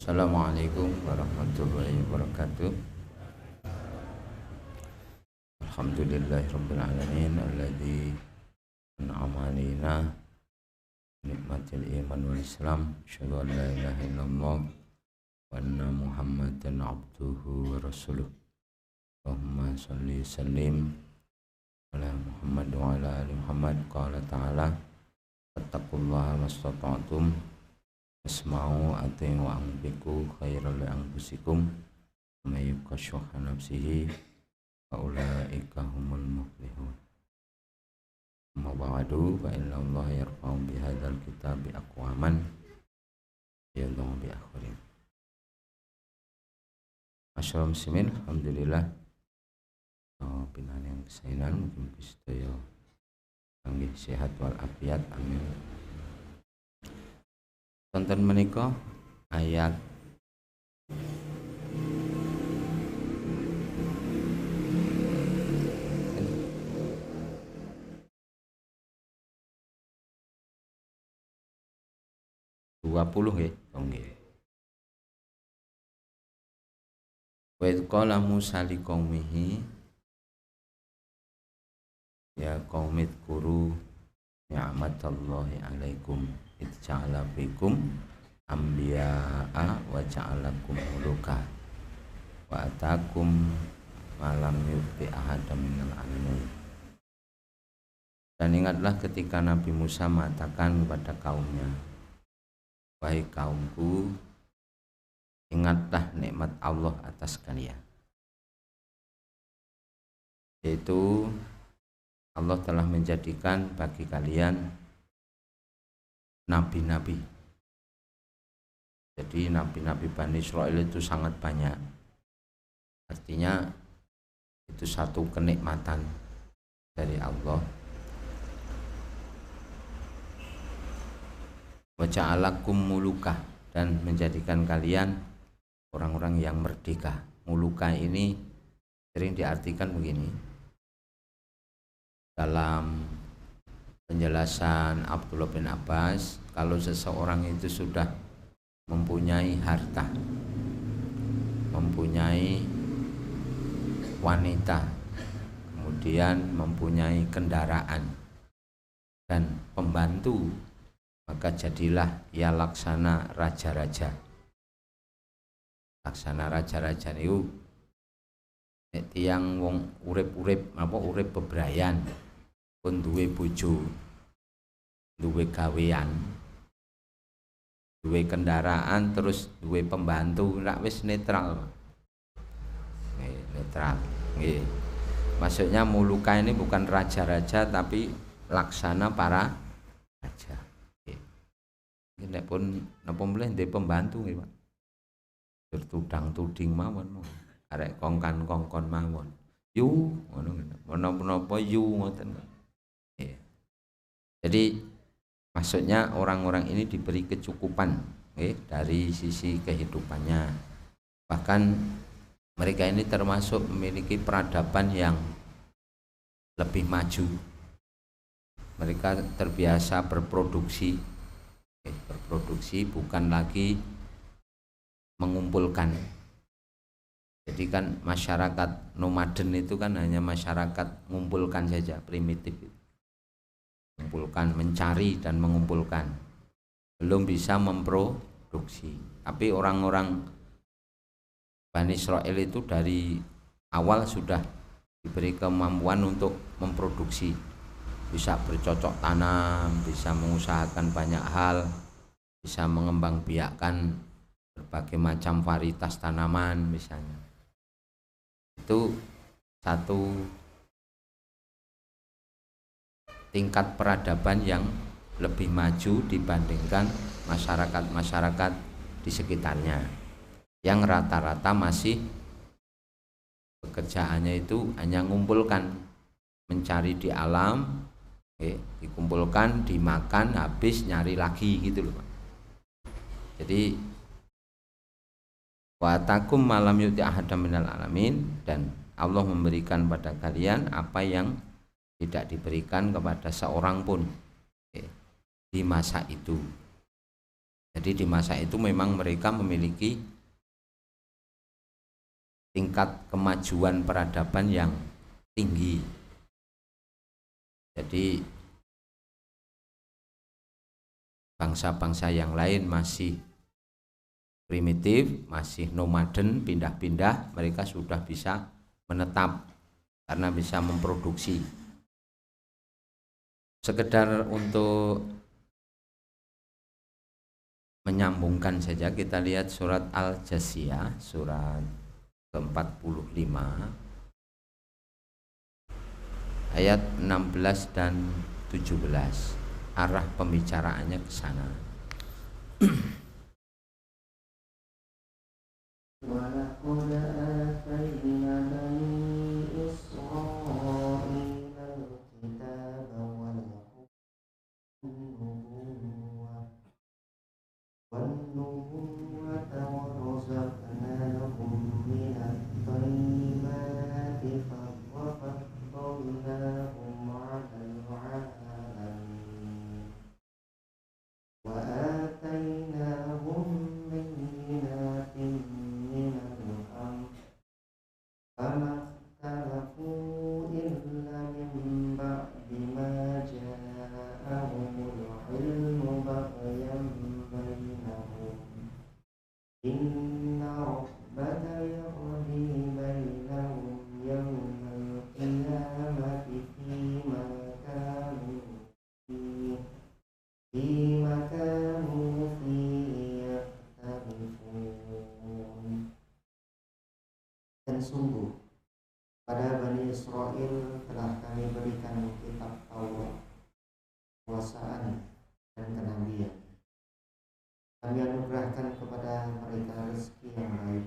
Assalamualaikum warahmatullahi wabarakatuh. Alhamdulillahirabbil alamin alladzi an'ama alaina nikmatil iman wal islam. Asyhadu an la ilaha illallah wa anna Muhammadan abduhu wa rasuluh. Allahumma shalli sallim ala Muhammad wa ala ali Muhammad. Qala ta'ala fattaqullaha mastata'tum asma'u ati'u wa anfiqu khairal li anfusikum may yuqashuha nafsihi wa ulaika humul muflihun. Amma ba'du fa inna Allah yarfa'u bihadzal kitabi aqwaman yadh'u bi akhirin. Masyaallah muslimin, alhamdulillah pinane yang kesainan mugi sedaya kangge sehat wal afiat, amin. Tonton menika ayat ya, nggih. Wa idh qala Musa liqaumihi ya qaumi dzkuru ni'matallahi 'alaikum idh ja'ala fikum anbiya'a wa ja'alakum muluka wa atakum malam yu'ti ahadam minal alamin. Dan ingatlah ketika Nabi Musa mengatakan kepada kaumnya, wahai kaumku, ingatlah nikmat Allah atas kalian, yaitu Allah telah menjadikan bagi kalian nabi-nabi. Jadi nabi-nabi Bani Israil itu sangat banyak. Artinya itu satu kenikmatan dari Allah. Wa ja'alakum muluka, dan menjadikan kalian orang-orang yang merdeka. Muluka ini sering diartikan begini. Dalam penjelasan Abdullah bin Abbas, kalau seseorang itu sudah mempunyai harta, mempunyai wanita, kemudian mempunyai kendaraan dan pembantu, maka jadilah ia laksana raja-raja. Laksana raja-raja itu nek tiyang wong urip-urip urip bebrayan, pun duwe bojo, duwe gawean, duwe kendaraan, terus duwe pembantu, rak wis netral. Netral. Nggih. Maksudnya muluka ini bukan raja-raja tapi laksana para raja. Nggih. Nek pun napa mleh ndek pembantu nggih, Pak. Bertudang-tuding mawon. Arek kongkan-kongkon mawon. Yu ngono menapa yu ngoten. Jadi maksudnya orang-orang ini diberi kecukupan dari sisi kehidupannya. Bahkan mereka ini termasuk memiliki peradaban yang lebih maju. Mereka terbiasa berproduksi. Berproduksi bukan lagi mengumpulkan. Jadi kan masyarakat nomaden itu kan hanya masyarakat mengumpulkan saja, primitif. Mengumpulkan, mencari dan mengumpulkan, belum bisa memproduksi. Tapi orang-orang Bani Israil itu dari awal sudah diberi kemampuan untuk memproduksi, bisa bercocok tanam, bisa mengusahakan banyak hal, bisa mengembangbiakkan berbagai macam varietas tanaman misalnya. Itu satu tingkat peradaban yang lebih maju dibandingkan masyarakat-masyarakat di sekitarnya yang rata-rata masih pekerjaannya itu hanya mengumpulkan, mencari di alam, dikumpulkan, dimakan, habis nyari lagi gitu loh, Pak. Jadi wa takum malam yuti ahadam minal alamin, dan Allah memberikan pada kalian apa yang tidak diberikan kepada seorang pun di masa itu. Jadi di masa itu memang mereka memiliki tingkat kemajuan peradaban yang tinggi. Jadi bangsa-bangsa yang lain masih primitif, masih nomaden, pindah-pindah, mereka sudah bisa menetap karena bisa memproduksi. Sekedar untuk menyambungkan saja, kita lihat surat Al-Jasiyah, surat ke-45 ayat 16 dan 17. Arah pembicaraannya ke sana. Dan sungguh pada Bani Israel telah kami berikan kitab Taurat, kekuasaan dan kenabian. Kami anugerahkan kepada mereka rezeki yang baik,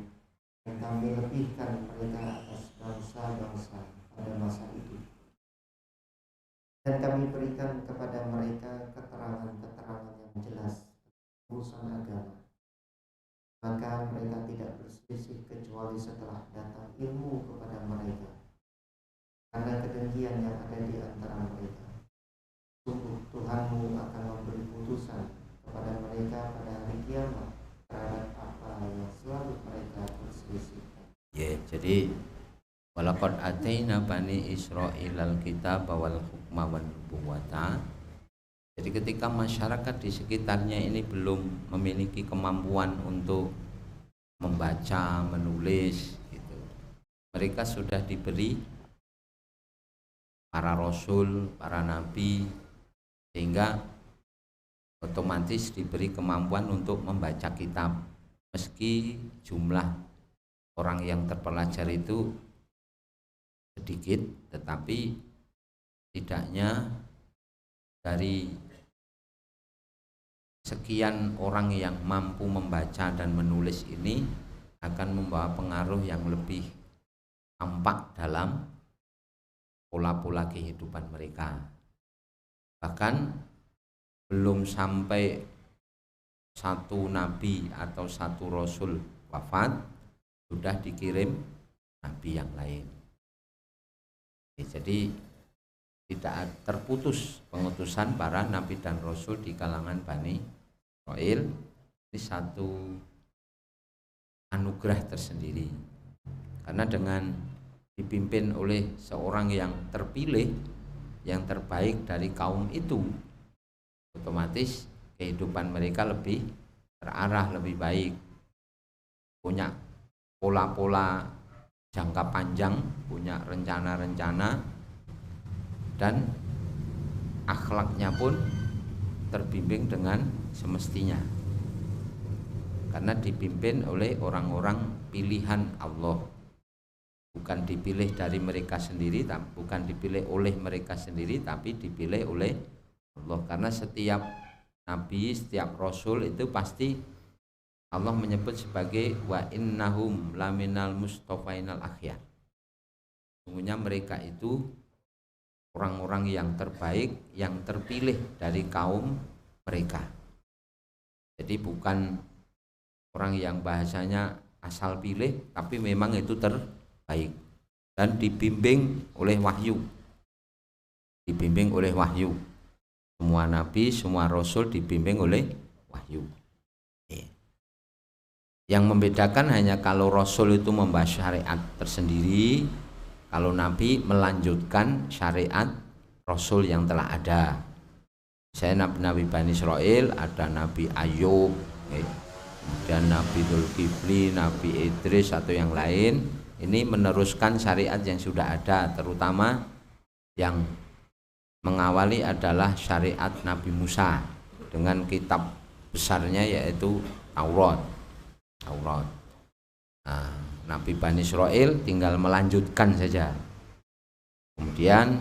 dan kami lebihkan mereka atas bangsa-bangsa pada masa itu. Dan kami berikan kepada mereka keterangan-keterangan yang jelas urusan agama. Maka mereka tidak berselisih kecuali setelah datang ilmu kepada mereka, karena kedengkian yang ada di antara mereka. Sungguh Tuhanmu akan memberi putusan kepada mereka pada hari kiamat terhadap apa yang selalu mereka berselisihkan. Ya, jadi walaqad ataina bani Israilal kitab wal hukma wan nubuwata. Jadi ketika masyarakat di sekitarnya ini belum memiliki kemampuan untuk membaca, menulis gitu, mereka sudah diberi para rasul, para nabi, sehingga otomatis diberi kemampuan untuk membaca kitab. Meski jumlah orang yang terpelajar itu sedikit, tetapi tidaknya dari sekian orang yang mampu membaca dan menulis ini akan membawa pengaruh yang lebih tampak dalam pola-pola kehidupan mereka. Bahkan belum sampai satu nabi atau satu rasul wafat, sudah dikirim nabi yang lain. Jadi tidak terputus pengutusan para nabi dan rasul di kalangan Bani Israil. Ini satu anugerah tersendiri, karena dengan dipimpin oleh seorang yang terpilih, yang terbaik dari kaum itu, otomatis kehidupan mereka lebih terarah, lebih baik, punya pola-pola jangka panjang, punya rencana-rencana, dan akhlaknya pun terbimbing dengan semestinya, karena dipimpin oleh orang-orang pilihan Allah, bukan dipilih dari mereka sendiri, bukan dipilih oleh mereka sendiri, tapi dipilih oleh Allah. Karena setiap nabi, setiap rasul itu pasti Allah menyebut sebagai wa innahum laminal mustofainal akhyar. Sungguhnya mereka itu orang-orang yang terbaik, yang terpilih dari kaum mereka. Jadi bukan orang yang bahasanya asal pilih, tapi memang itu terbaik dan dibimbing oleh wahyu. Dibimbing oleh wahyu. Semua nabi, semua rasul dibimbing oleh wahyu. Yang membedakan hanya kalau Rasul itu membahas syariat tersendiri, kalau Nabi melanjutkan syariat Rasul yang telah ada. Saya Nabi Bani Israel, ada Nabi Ayub, dan Nabi Dzulkifli, Nabi Idris atau yang lain. Ini meneruskan syariat yang sudah ada, terutama yang mengawali adalah syariat Nabi Musa dengan kitab besarnya yaitu Taurat. Nah, Nabi Bani Israel tinggal melanjutkan saja. Kemudian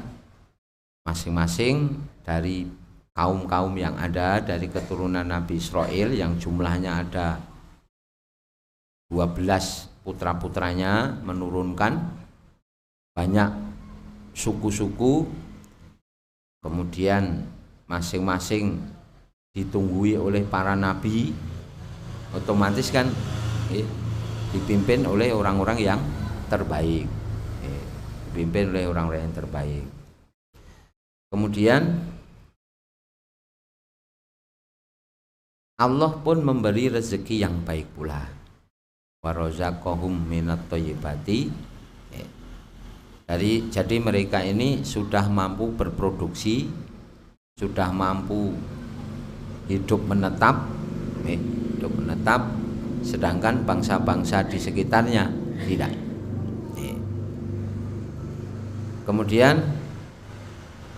masing-masing dari kaum-kaum yang ada dari keturunan Nabi Israel yang jumlahnya ada 12 putra-putranya menurunkan banyak suku-suku, kemudian masing-masing ditunggui oleh para nabi, otomatis kan dipimpin oleh orang-orang yang terbaik, dipimpin oleh orang-orang yang terbaik. Kemudian Allah pun memberi rezeki yang baik pula. Wa razaqahum minat thayyibati. Jadi mereka ini sudah mampu berproduksi, sudah mampu hidup menetap, sedangkan bangsa-bangsa di sekitarnya tidak. Kemudian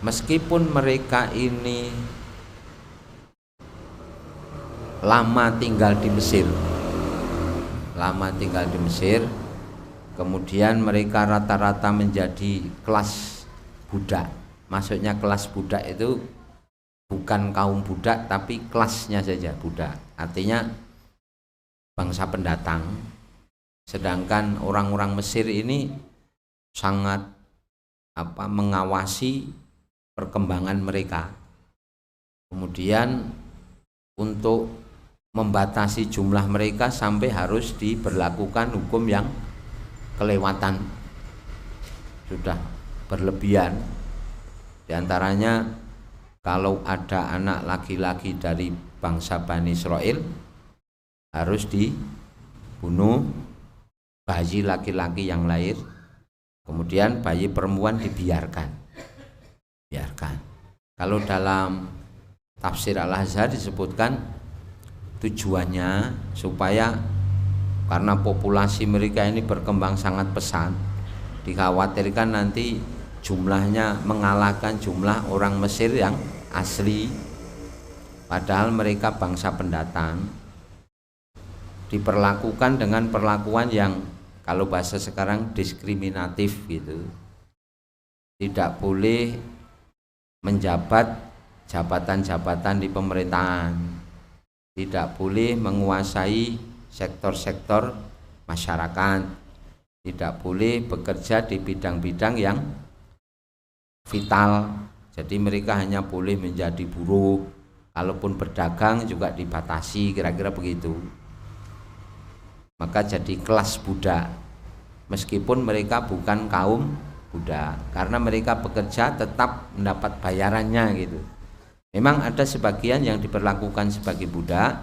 meskipun mereka ini lama tinggal di Mesir, kemudian mereka rata-rata menjadi kelas budak. Maksudnya kelas budak itu bukan kaum budak tapi kelasnya saja budak, artinya bangsa pendatang. Sedangkan orang-orang Mesir ini sangat mengawasi perkembangan mereka. Kemudian untuk membatasi jumlah mereka sampai harus diberlakukan hukum yang kelewatan, sudah berlebihan. Di antaranya kalau ada anak laki-laki dari bangsa Bani Israel harus dibunuh bayi laki-laki yang lahir, kemudian bayi perempuan dibiarkan. Kalau dalam tafsir Al-Azhar disebutkan tujuannya supaya karena populasi mereka ini berkembang sangat pesat, dikhawatirkan nanti jumlahnya mengalahkan jumlah orang Mesir yang asli, padahal mereka bangsa pendatang, diperlakukan dengan perlakuan yang kalau bahasa sekarang diskriminatif gitu. Tidak boleh menjabat jabatan-jabatan di pemerintahan, tidak boleh menguasai sektor-sektor masyarakat, tidak boleh bekerja di bidang-bidang yang vital. Jadi mereka hanya boleh menjadi buruh, kalaupun berdagang juga dibatasi, kira-kira begitu. Maka jadi kelas budak, meskipun mereka bukan kaum budak, karena mereka bekerja tetap mendapat bayarannya gitu. Memang ada sebagian yang diperlakukan sebagai budak,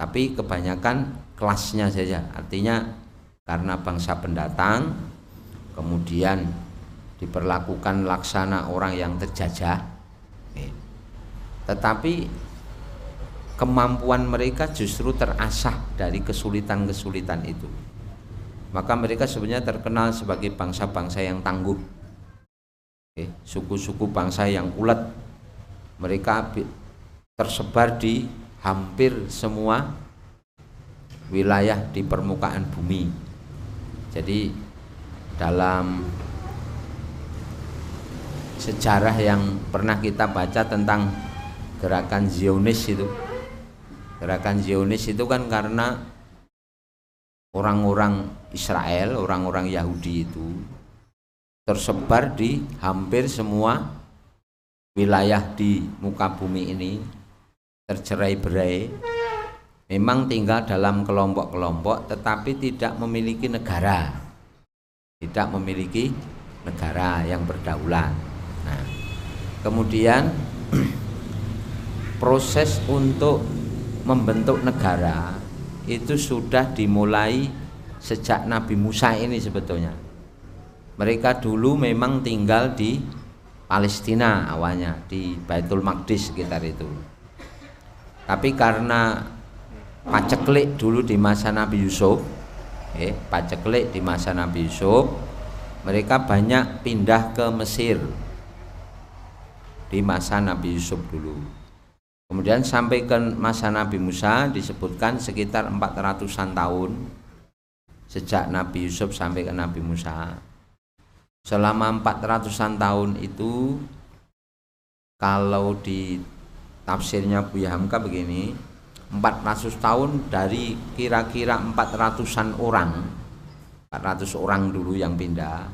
tapi kebanyakan kelasnya saja. Artinya karena bangsa pendatang, kemudian diperlakukan laksana orang yang terjajah, tetapi kemampuan mereka justru terasah dari kesulitan-kesulitan itu. Maka mereka sebenarnya terkenal sebagai bangsa-bangsa yang tangguh, suku-suku bangsa yang ulet. Mereka tersebar di hampir semua wilayah di permukaan bumi. Jadi dalam sejarah yang pernah kita baca tentang gerakan Zionis itu kan karena orang-orang Israel, orang-orang Yahudi itu tersebar di hampir semua wilayah di muka bumi ini, tercerai-berai, memang tinggal dalam kelompok-kelompok tetapi tidak memiliki negara, yang berdaulat. Nah, kemudian proses untuk membentuk negara itu sudah dimulai sejak Nabi Musa ini sebetulnya. Mereka dulu memang tinggal di Palestina awalnya, di Baitul Maqdis sekitar itu. Tapi karena paceklik dulu di masa Nabi Yusuf, paceklik di masa Nabi Yusuf, mereka banyak pindah ke Mesir di masa Nabi Yusuf dulu. Kemudian sampai ke masa Nabi Musa disebutkan sekitar 400-an tahun sejak Nabi Yusuf sampai ke Nabi Musa. Selama 400-an tahun itu, kalau di tafsirnya Buya Hamka begini, 400 tahun dari kira-kira 400-an orang, 400 orang dulu yang pindah,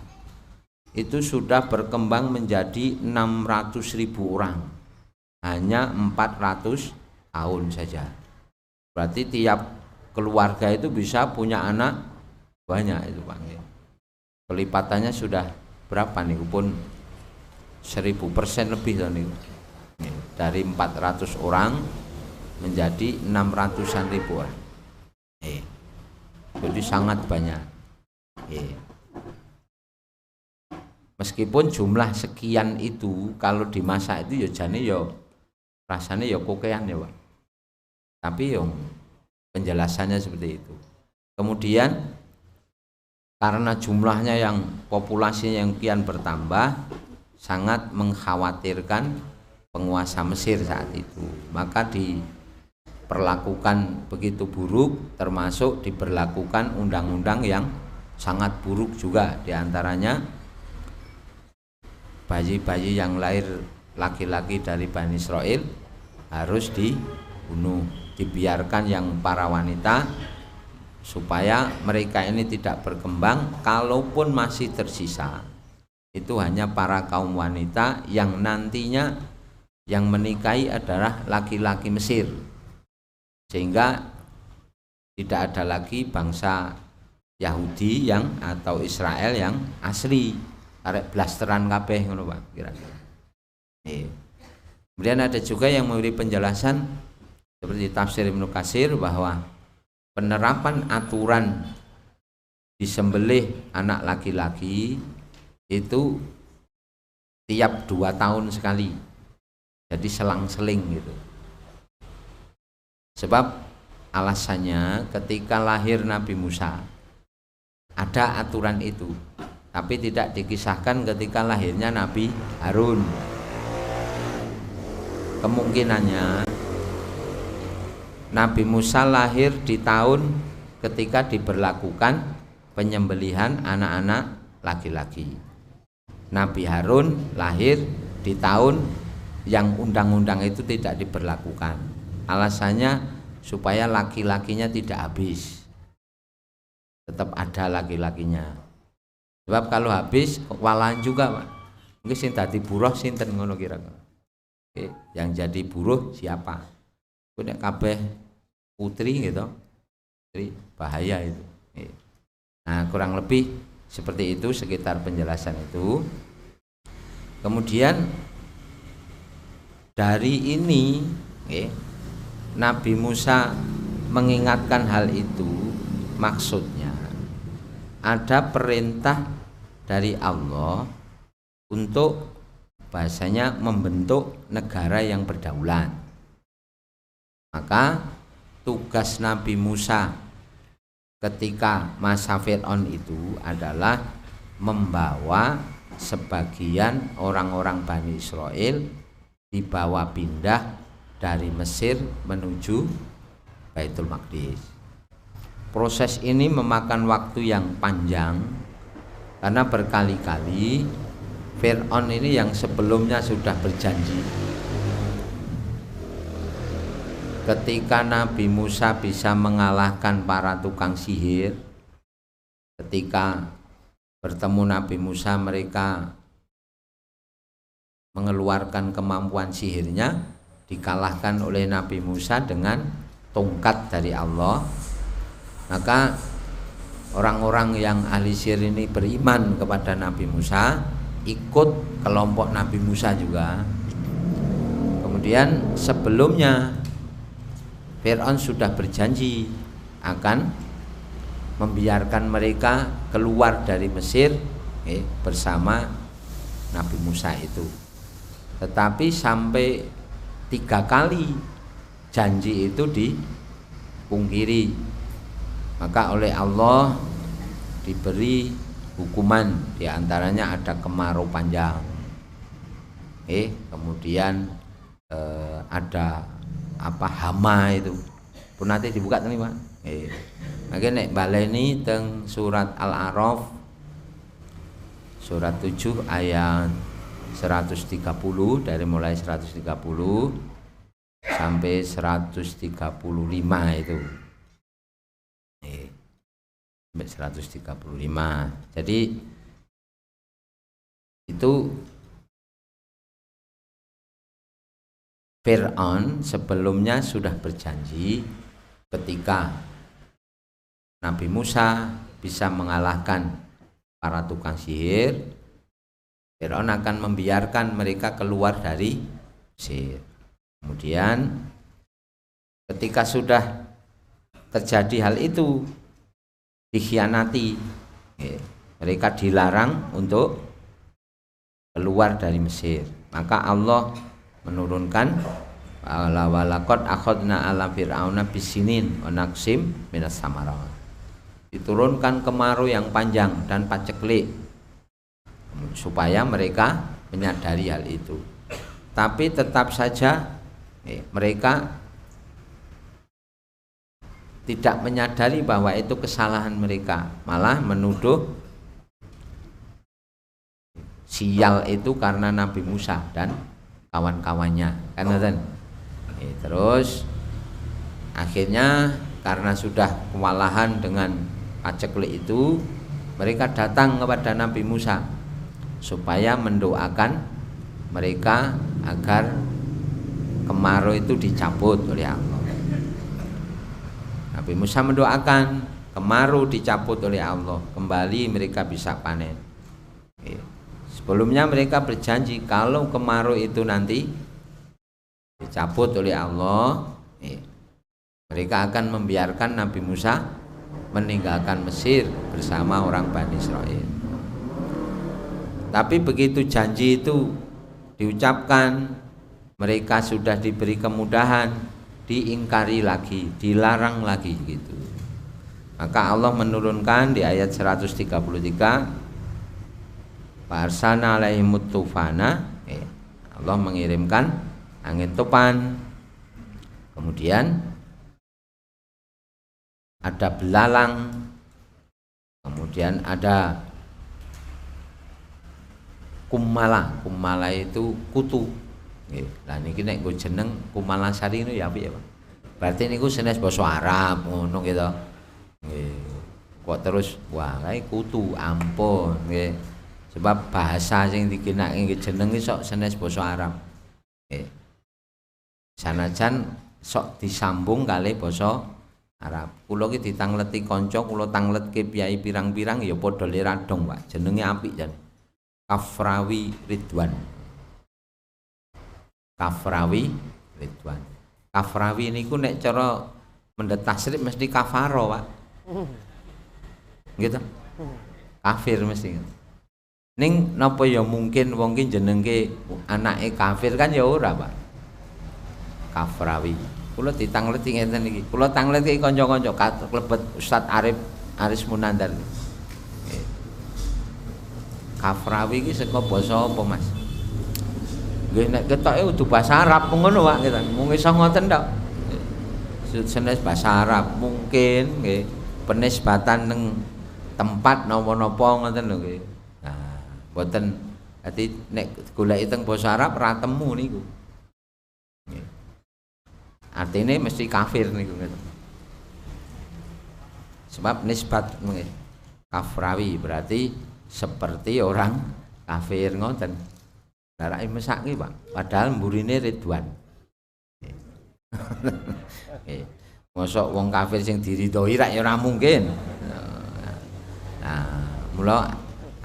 itu sudah berkembang menjadi 600.000 orang. Hanya 400 tahun saja. Berarti tiap keluarga itu bisa punya anak banyak itu Pak. Kelipatannya sudah berapa nih? Pun 1000% lebih nih. Dari 400 orang menjadi 600-an ribu orang. Jadi sangat banyak. Meskipun jumlah sekian itu kalau dimasak itu ya jane ya rasanya ya kokean ya Pak. Tapi yang penjelasannya seperti itu. Kemudian karena jumlahnya yang populasinya yang kian bertambah, sangat mengkhawatirkan penguasa Mesir saat itu. Maka diperlakukan begitu buruk, termasuk diberlakukan undang-undang yang sangat buruk juga. Diantaranya bayi-bayi yang lahir laki-laki dari Bani Israel harus dibunuh, dibiarkan yang para wanita supaya mereka ini tidak berkembang. Kalaupun masih tersisa, itu hanya para kaum wanita yang nantinya yang menikahi adalah laki-laki Mesir, sehingga tidak ada lagi bangsa Yahudi yang atau Israel yang asli arek blasteran kabeh ngono Pak kira-kira. Kemudian ada juga yang memberi penjelasan seperti tafsir Ibnu Katsir bahwa penerapan aturan disembelih anak laki-laki itu tiap 2 tahun sekali, jadi selang-seling gitu. Sebab alasannya ketika lahir Nabi Musa ada aturan itu, tapi tidak dikisahkan ketika lahirnya Nabi Harun. Kemungkinannya Nabi Musa lahir di tahun ketika diberlakukan penyembelihan anak-anak laki-laki. Nabi Harun lahir di tahun yang undang-undang itu tidak diberlakukan. Alasannya supaya laki-lakinya tidak habis, tetap ada laki-lakinya. Sebab kalau habis walan juga Pak. Mungkin sing dadi buruh sinten ngono kira-kira. Yang jadi buruh siapa? Nek kabeh putri gitu, bahaya itu. Nah kurang lebih seperti itu sekitar penjelasan itu. Kemudian dari ini Nabi Musa mengingatkan hal itu, maksudnya ada perintah dari Allah untuk bahasanya membentuk negara yang berdaulat. Maka tugas Nabi Musa ketika masa Fir'aun itu adalah membawa sebagian orang-orang Bani Israel dibawa pindah dari Mesir menuju Baitul Maqdis. Proses ini memakan waktu yang panjang karena berkali-kali Fir'aun ini yang sebelumnya sudah berjanji ketika Nabi Musa bisa mengalahkan para tukang sihir. Ketika bertemu Nabi Musa, mereka mengeluarkan kemampuan sihirnya, dikalahkan oleh Nabi Musa dengan tongkat dari Allah. Maka orang-orang yang ahli sihir ini beriman kepada Nabi Musa, ikut kelompok Nabi Musa juga. Kemudian sebelumnya Fir'aun sudah berjanji akan membiarkan mereka keluar dari Mesir bersama Nabi Musa itu. Tetapi sampai 3 kali janji itu dipungkiri, maka oleh Allah diberi hukuman, diantaranya ada kemarau panjang, kemudian ada hama itu pun nanti dibuka nih Pak. Maka nek baleni teng surat Al-A'raf surat 7 ayat 130, dari mulai 130 sampai 135 itu. Sampai 135. Jadi itu Fir'aun sebelumnya sudah berjanji ketika Nabi Musa bisa mengalahkan para tukang sihir, Fir'aun akan membiarkan mereka keluar dari Mesir. Kemudian ketika sudah terjadi hal itu, dikhianati, mereka dilarang untuk keluar dari Mesir, maka Allah menurunkan walaqad akhadna ala fir'auna bisinin wa naqsim minas samarat. Diturunkan kemarau yang panjang dan paceklik supaya mereka menyadari hal itu. Tapi tetap saja mereka tidak menyadari bahwa itu kesalahan mereka, malah menuduh sial itu karena Nabi Musa dan kawan-kawannya, kan? Terus akhirnya karena sudah kewalahan dengan paceklik itu, mereka datang kepada Nabi Musa supaya mendoakan mereka agar kemarau itu dicabut oleh Allah. Nabi Musa mendoakan kemarau dicabut oleh Allah, kembali mereka bisa panen. Sebelumnya mereka berjanji kalau kemarau itu nanti dicabut oleh Allah, mereka akan membiarkan Nabi Musa meninggalkan Mesir bersama orang Bani Israel. Tapi begitu janji itu diucapkan, mereka sudah diberi kemudahan, diingkari lagi, dilarang lagi gitu. Maka Allah menurunkan di ayat 133, Fa'arsalna alaihimut tufana, Allah mengirimkan angin topan. Kemudian ada belalang, kemudian ada kumala. Kumala itu kutu. Lah niki nek nggo jeneng Kumalasari niku ya piye, Pak? Berarti niku senes basa Arab ngono gitu. Nggih. Kok terus wah kae kutu, ampun nggih. Sebab bahasa sing dikenake jeneng iki sok senes basa Arab. Sanajan sok disambung kali basa Arab. Kula ki ditangleti kanca, kula tangletke piyai pirang-pirang ya padha liradong, Pak. Jenenge apik jan. Kafrawi Ridwan. Kafrawi Ridwan. Kafrawi niku nek cara mendet tasrif mesti kafaro, Pak. Gitu. Kafir mesti. Ning napa ya mungkin wong ki jenengke anake kafir kan ya ora, Pak. Kafrawi. Kula ditangleti ngeten iki. Kula tangleti kanca-kanca klebet Ustaz Aris Munandar. Kafrawi iki saka basa apa, Mas? Nggih nek ketoke kudu basa Arab ngono, Pak, kita. Mung iso ngoten tok. Senes basa Arab mungkin nggih penisbatan ning tempat napa-napa ngoten lho nggih. Nah, mboten dadi nek goleki teng basa Arab ra temu niku. Nggih. Artine mesti kafir niku ngoten. Sebab nisbat nggih. Kafrawi berarti seperti orang kafir ngoten. Darake mesake, Pak. Padahal mburine Ridwan. Mosok wong kafir sing diridhoi rak ya ora mungkin. Nah, mula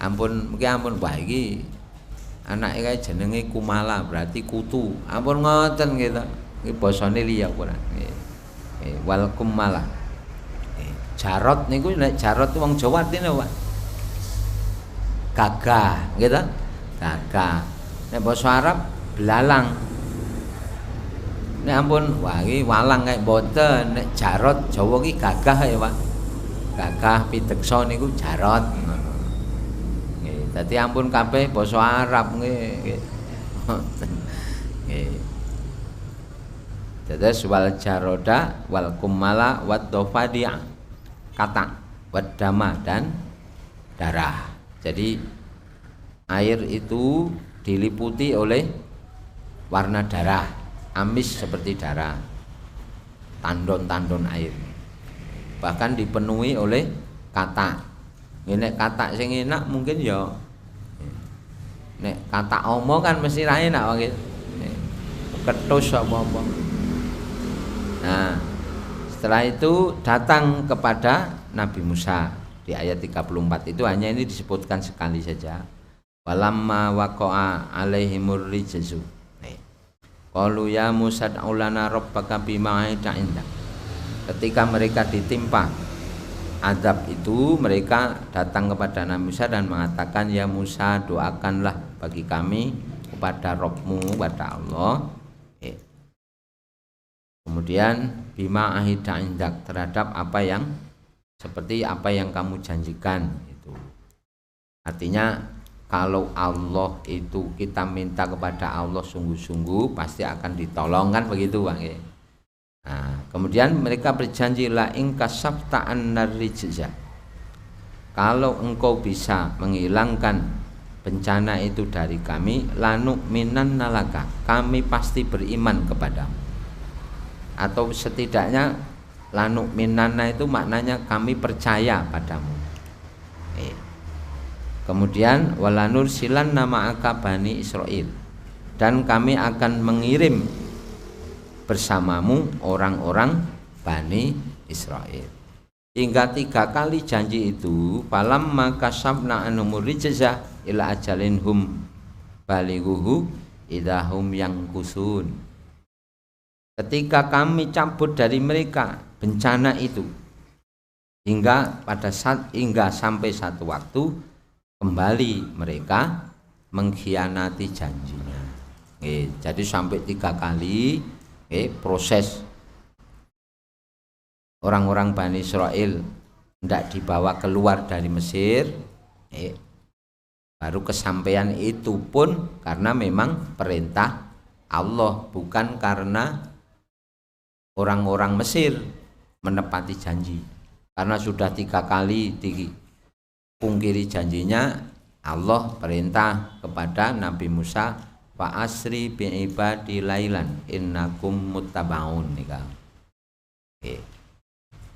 ampun wah iki anake kae jenenge Kumala berarti kutu. Ampun ngoten gitu. Iki basane liya ora. Wal kumala. Jarot niku nek jarot wong Jawa artine apa? Gagah, gitu. Gagah. Nek basa Arab belalang. Nek ampun, wah iki walang kae mboten. Nek jarot Jawa ki gagah ya, Pak. Gagah piteksa niku jarot. Nggih, dadi ampun kabeh basa Arab nggih. Nggih. Dados wal jaroda wal kumala wad dofadi'a kata wad dama dan darah. Jadi air itu diliputi oleh warna darah, amis seperti darah, tandon-tandon air. Bahkan dipenuhi oleh kata. Nek kata sing enak mungkin ya nek kata omo kan mesti ra enak wae. Ketus apa-apa. Nah, setelah itu datang kepada Nabi Musa di ayat 34 itu hanya ini disebutkan sekali saja. Walamma waqa'a alaihimur rijzu. Qalu ya Musa da'ulana rabbaka bima 'indak. Ketika mereka ditimpa azab itu, mereka datang kepada Nabi Musa dan mengatakan, ya Musa, doakanlah bagi kami kepada Rabbmu, kepada Allah. Kemudian bima ahida indak, terhadap apa yang seperti apa yang kamu janjikan itu. Artinya kalau Allah itu kita minta kepada Allah sungguh-sungguh pasti akan ditolong, kan begitu Bang. Nah, kemudian mereka berjanji la in kasafta annar rijza. Kalau engkau bisa menghilangkan bencana itu dari kami, lanu minan nalaka, kami pasti beriman kepadamu. Atau setidaknya lanu minana itu maknanya kami percaya padamu. Kemudian walanur silan nama aka bani Israel, dan kami akan mengirim bersamamu orang-orang Bani Israel. Hingga 3 kali janji itu, falam maka sabna anumur rijza ila ajalin hum balighuhu idahum yang kusun. Ketika kami cabut dari mereka bencana itu, hingga sampai satu waktu kembali mereka mengkhianati janjinya. Jadi sampai 3 kali proses orang-orang Bani Israel tidak dibawa keluar dari Mesir, baru kesampaian itu pun karena memang perintah Allah, bukan karena orang-orang Mesir menepati janji. Karena sudah 3 kali dipungkiri janjinya, Allah perintah kepada Nabi Musa, fa asri bi ibadi lailan innakum muttabaun.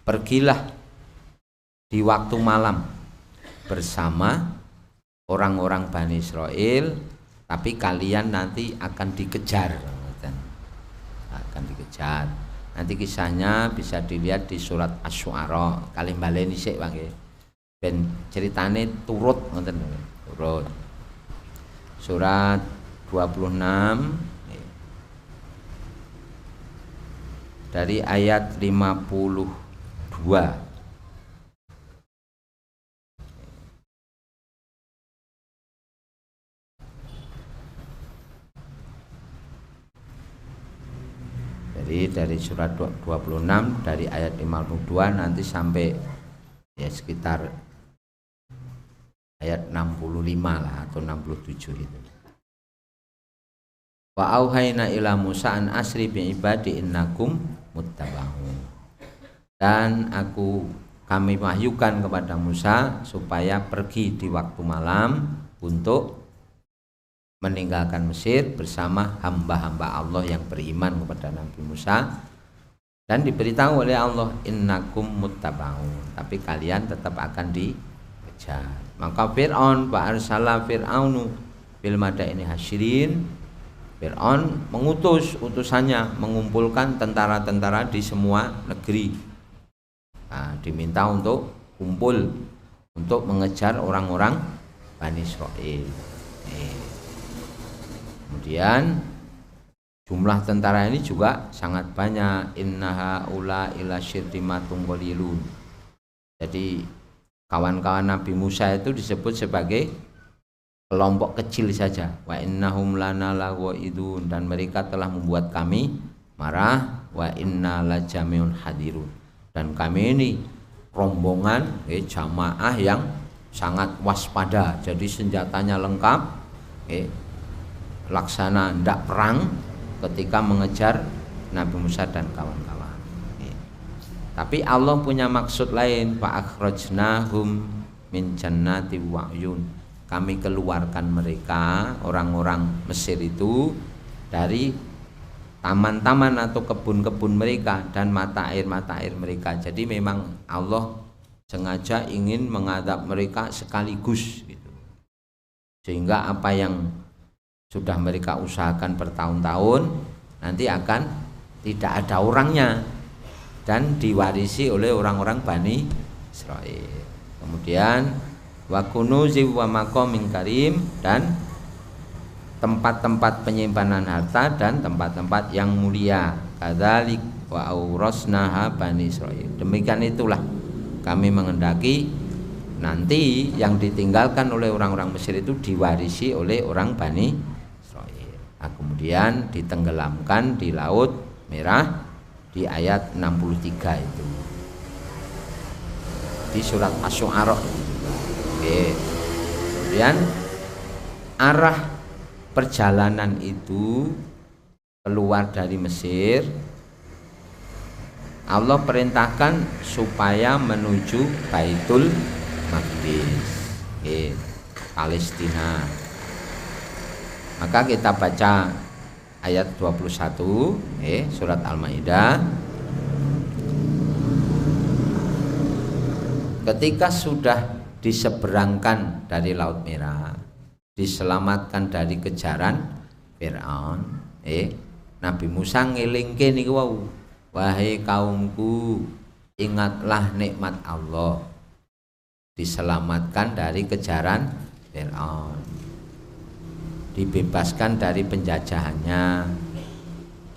Pergilah di waktu malam bersama orang-orang Bani Israel, tapi kalian nanti akan dikejar. Nanti kisahnya bisa dilihat di surat Asy-Syu'ara. Kalih baleni sik Bang nggih. Ben ceritane turut ngoten. Turut. Surat 26 dari ayat 52. Jadi dari surat 26 dari ayat 52 nanti sampai ya sekitar ayat 65 lah atau 67 itu. Wa auhayna ila Musa an asri bi ibadi innakum muttabaun. Dan kami wahyukan kepada Musa supaya pergi di waktu malam untuk meninggalkan Mesir bersama hamba-hamba Allah yang beriman kepada Nabi Musa, dan diberitahu oleh Allah innakum muttabaun, tapi kalian tetap akan dikejar. Maka Fir'aun wa arsala fir'aunu bil madaini hasyirin, Fir'aun mengutus utusannya mengumpulkan tentara-tentara di semua negeri. Nah, diminta untuk kumpul untuk mengejar orang-orang Bani Israel. Kemudian jumlah tentara ini juga sangat banyak. Innaha ula ila syirdimatun qalilun. Jadi kawan-kawan Nabi Musa itu disebut sebagai kelompok kecil saja. Wa innahum lana lawaidun, dan mereka telah membuat kami marah. Wa inna lajamiun hadirun, dan kami ini rombongan jamaah yang sangat waspada. Jadi senjatanya lengkap, laksana ndak perang ketika mengejar Nabi Musa dan kawan-kawan. Tapi Allah punya maksud lain. Fa akhrajnahum min jannati wa uyun, kami keluarkan mereka, orang-orang Mesir itu, dari taman-taman atau kebun-kebun mereka dan mata air mereka. Jadi memang Allah sengaja ingin mengadab mereka sekaligus gitu. Sehingga apa yang sudah mereka usahakan bertahun-tahun nanti akan tidak ada orangnya dan diwarisi oleh orang-orang Bani Israil. Kemudian wa kunuzi wa maqamin karim, dan tempat-tempat penyimpanan harta dan tempat-tempat yang mulia. Kadzalik wa aurasnaha Bani Israil, demikian itulah kami mengendaki nanti yang ditinggalkan oleh orang-orang Mesir itu diwarisi oleh orang Bani Israil. Nah, kemudian ditenggelamkan di Laut Merah di ayat 63 itu, di surat Asy-Syu'ara. Oke. Kemudian arah perjalanan itu keluar dari Mesir, Allah perintahkan supaya menuju Baitul Maqdis, Palestina. Maka kita baca ayat 21 surat Al-Maidah. Ketika sudah diseberangkan dari Laut Merah, diselamatkan dari kejaran Fir'aun, Nabi Musa ngelingke niku wau, wahai kaumku, ingatlah nikmat Allah, diselamatkan dari kejaran Fir'aun, dibebaskan dari penjajahannya,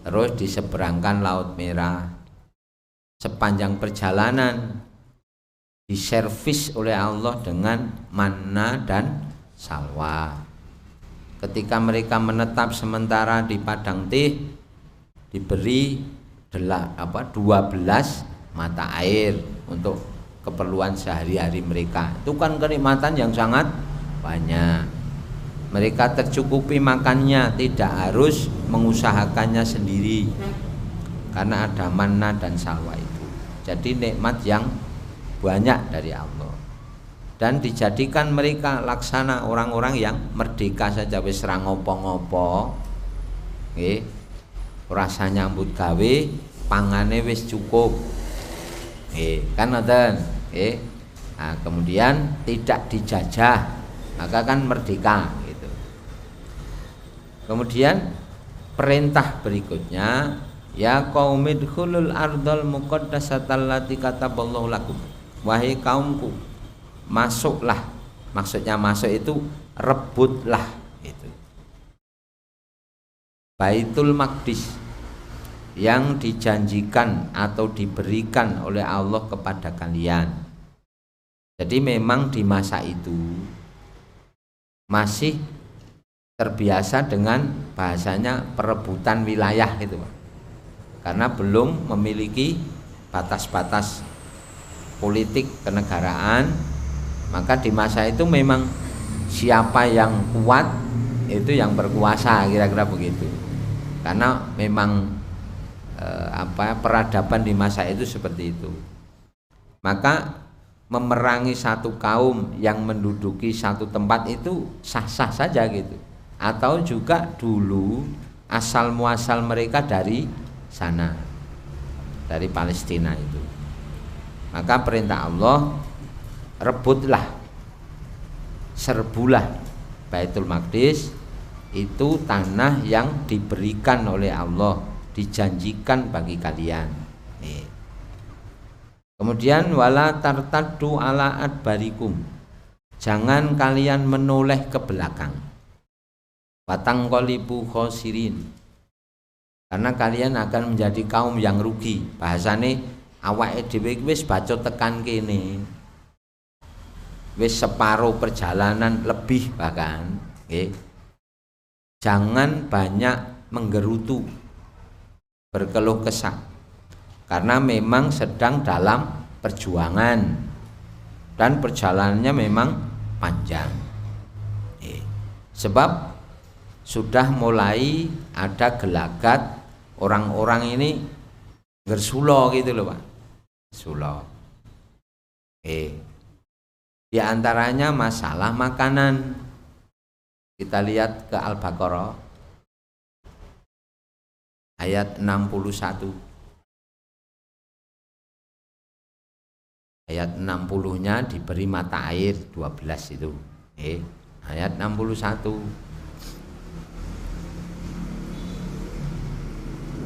terus diseberangkan Laut Merah. Sepanjang perjalanan diservis oleh Allah dengan manna dan salwa. Ketika mereka menetap sementara di padang Tih, diberi 12 mata air untuk keperluan sehari-hari mereka. Itu kan kenikmatan yang sangat banyak. Mereka tercukupi makannya, tidak harus mengusahakannya sendiri karena ada manna dan salwa itu. Jadi nikmat yang banyak dari Allah, dan dijadikan mereka laksana orang-orang yang merdeka saja, wis ra ngopo-ngopo, rasa nyambut gawe, pangane wis cukup, kan ngoten, nah, kemudian tidak dijajah, maka kan merdeka gitu. Kemudian perintah berikutnya, ya qaumidkhulul ardal muqaddasatal lati kataballahu lakum, wahai kaumku, masuklah, maksudnya masuk itu rebutlah itu Baitul Maqdis yang dijanjikan atau diberikan oleh Allah kepada kalian. Jadi memang di masa itu masih terbiasa dengan bahasanya perebutan wilayah itu, karena belum memiliki batas-batas politik kenegaraan. Maka di masa itu memang siapa yang kuat itu yang berkuasa, kira-kira begitu. Karena memang peradaban di masa itu seperti itu. Maka memerangi satu kaum yang menduduki satu tempat itu sah-sah saja gitu. Atau juga dulu asal muasal mereka dari sana, dari Palestina itu. Maka perintah Allah, rebutlah, serbulah Baitul Maqdis, itu tanah yang diberikan oleh Allah, dijanjikan bagi kalian. Kemudian wala tartaddu ala adbarikum, jangan kalian menoleh ke belakang. Watangqalibu khosirin, karena kalian akan menjadi kaum yang rugi. Bahasane awake dhewe wis bacot tekan kene, wis separuh perjalanan lebih bahkan, okay. Jangan banyak menggerutu, berkeluh kesah, karena memang sedang dalam perjuangan dan perjalanannya memang panjang. Okay. Sebab sudah mulai ada gelagat orang-orang ini gersulo gitu loh Pak, sulo. Di antaranya masalah makanan. Kita lihat ke Al-Baqarah ayat 61. Ayat 60-nya diberi mata air 12 itu. Ayat 61.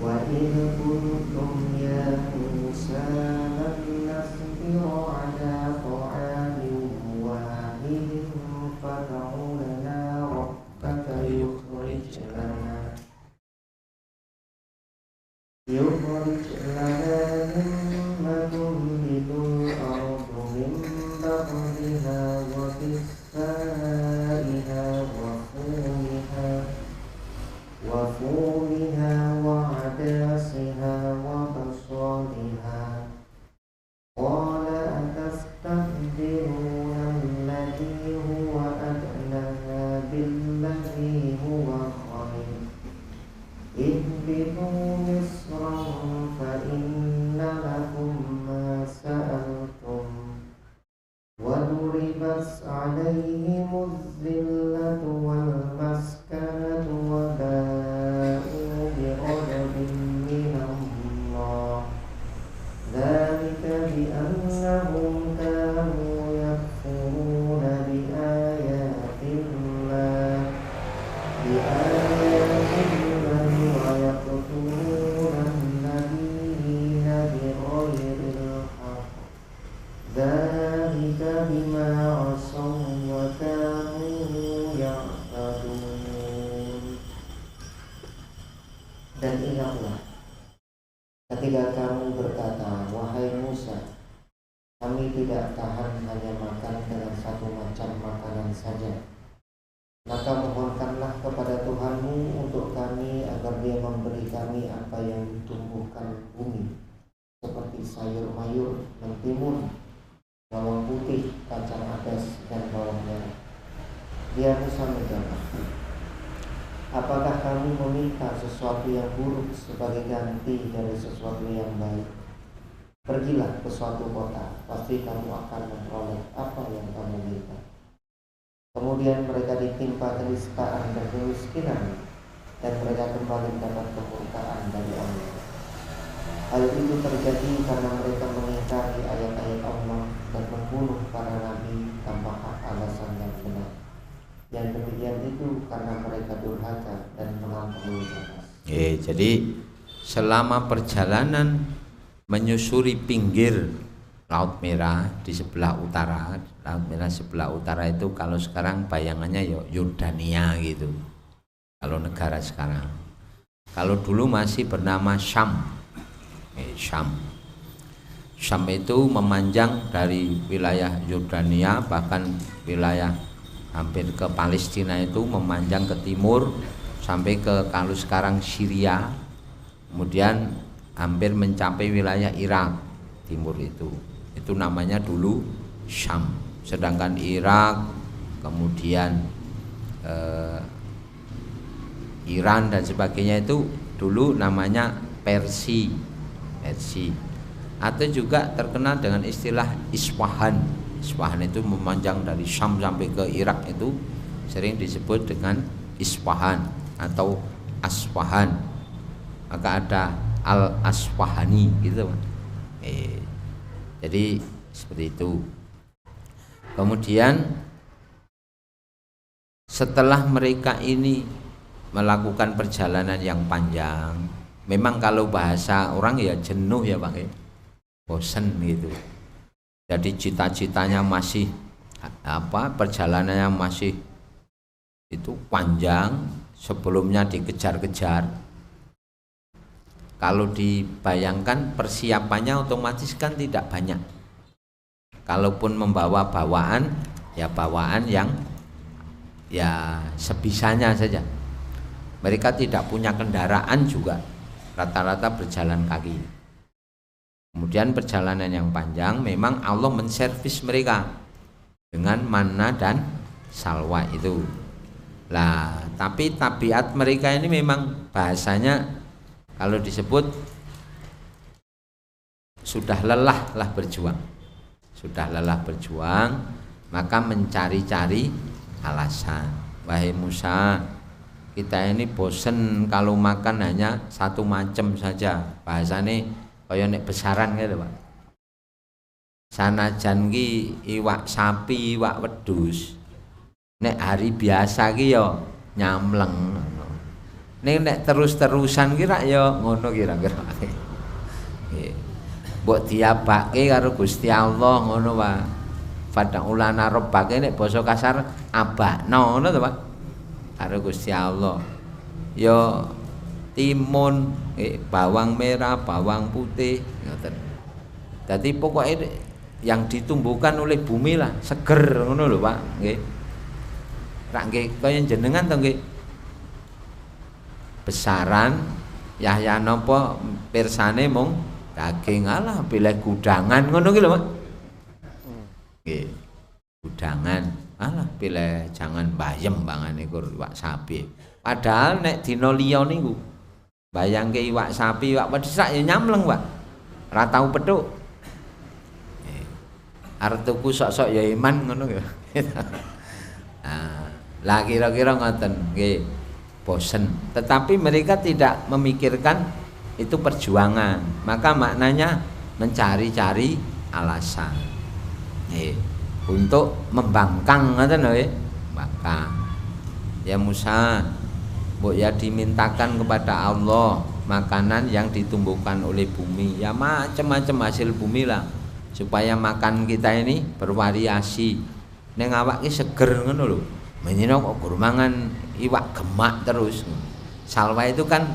Wa in kuntum ya Musa lan nasbiru ala ta'amin wahidin fad'u lana rabbaka yukhrij lana mimma tunbitul ardu min baqliha wa qithaiha wa fumiha wa adasiha wa basaliha qala atastabdiluna alladhi huwa adna billadhi huwa khair ihbitu misran fa inna lakum ma sa'altum wa duribat alaihimuz zillatu wal maskanatu wa ba'u bighadabin minallah dzalika bi annahum kanu yakfuruna bi ayatillah wa yaqtuluna an-nabiyina bighairil haqq dzalika bima 'asaw wa kanu ya'tadun. Dan ingatlah ketika kamu berkata, wahai Musa, kami tidak tahan hanya makan dengan satu macam makanan saja, maka mohonkanlah kepada Tuhanmu untuk kami agar Dia memberi kami apa yang ditumbuhkan bumi, seperti sayur mayur, mentimun, bawang putih, kacang adas, dan bawang merah. Dia Musa menjawab, apakah kamu meminta sesuatu yang buruk sebagai ganti dari sesuatu yang baik? Pergilah ke suatu kota, pasti kamu akan memperoleh apa yang kamu minta. Kemudian mereka ditimpa kenistaan dan kemiskinan, dan mereka kembali mendapat kemurkaan dari Allah. Hal itu terjadi karena mereka mengingkari ayat-ayat Allah dan membunuh para nabi tanpa hak alasan yang benar. Yang demikian itu karena mereka durhaka dan melampaui batas. Jadi selama perjalanan menyusuri pinggir Laut Merah di sebelah utara, Laut Merah sebelah utara itu kalau sekarang bayangannya ya Yordania gitu. Kalau negara sekarang. Kalau dulu masih bernama Syam. Syam itu memanjang dari wilayah Yordania, bahkan wilayah hampir ke Palestina itu memanjang ke timur sampai ke kalau sekarang Syria, kemudian hampir mencapai wilayah Irak timur itu namanya dulu Syam. Sedangkan Irak, kemudian Iran dan sebagainya itu dulu namanya Persia, atau juga terkenal dengan istilah Isfahan. Isfahan itu memanjang dari Syam sampai ke Irak, itu sering disebut dengan Isfahan atau Asfahan. Maka ada Al-Asfahani gitu. Jadi seperti itu. Kemudian setelah mereka ini melakukan perjalanan yang panjang, memang kalau bahasa orang ya jenuh ya Pak, bosen gitu. Jadi cita-citanya masih perjalanannya masih itu panjang, sebelumnya dikejar-kejar. Kalau dibayangkan persiapannya otomatis kan tidak banyak. Kalaupun membawa bawaan ya bawaan yang ya sebisanya saja. Mereka tidak punya kendaraan juga, rata-rata berjalan kaki. Kemudian perjalanan yang panjang, memang Allah menservis mereka dengan manna dan salwa itu. Lah, tapi tabiat mereka ini memang bahasanya kalau disebut sudah lelah lah berjuang. Sudah lelah berjuang, maka mencari-cari alasan. Wahai Musa, kita ini bosen kalau makan hanya satu macam saja. Bahasane kaya nek besaran gitu, Pak. Sanajan ki iwak sapi, iwak wedhus. Nek hari biasa ki ya nyamleng. Nek terus-terusan ki rak ya ngono kira-kira. Nggih. Mbok diabake karo Gusti Allah ngono, Pak. Fad'ulana rabbaka nek basa kasar abakno ngono to, Pak. Karo Gusti Allah. Ya timun, bawang merah, bawang putih, ngoten. Dadi pokoke yang ditumbuhkan oleh bumi lah, seger ngono lho, Pak. Nggih. Rak nggih kaya jenengan to nggih. Besaran Yahya napa pirsane mung daging, alah pilih gudangan ngono ki lho, Pak. Nggih. Gudangan, alah pilih jangan bayem bangane iwak sapi. Padahal nek dina liya niku bayangke iwak sapi, iwak wedhus ya nyamleng, Pak. Ora tau pethuk. Arep tuku sok-sok ya iman ngono ya. Nah, lah kira-kira ngoten nggih. Bosen. Tetapi mereka tidak memikirkan itu perjuangan, maka maknanya mencari-cari alasan untuk membangkang, ngoten lho, membangkang. Ya Musa, mbok ya dimintakan kepada Allah makanan yang ditumbuhkan oleh bumi, ya macam-macam hasil bumi lah, supaya makan kita ini bervariasi. Ning awak ki seger ngono lho. Menino kok gur mangan iwak gemak terus. Salwa itu kan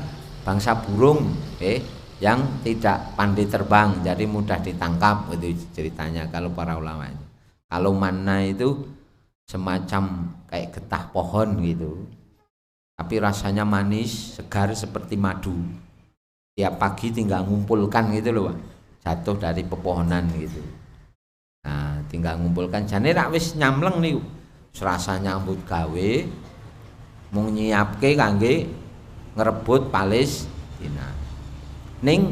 bangsa burung yang tidak pandai terbang, jadi mudah ditangkap, itu ceritanya kalau para ulama itu. Kalau manna itu semacam kayak getah pohon gitu, tapi rasanya manis, segar seperti madu. Tiap pagi tinggal ngumpulkan gitu loh, Pak. Jatuh dari pepohonan gitu. Nah, tinggal ngumpulkan, jane rak wis nyamleng niku. Serasa nyambut gawe mung nyiapke kangge ngrebut Palestina. Ning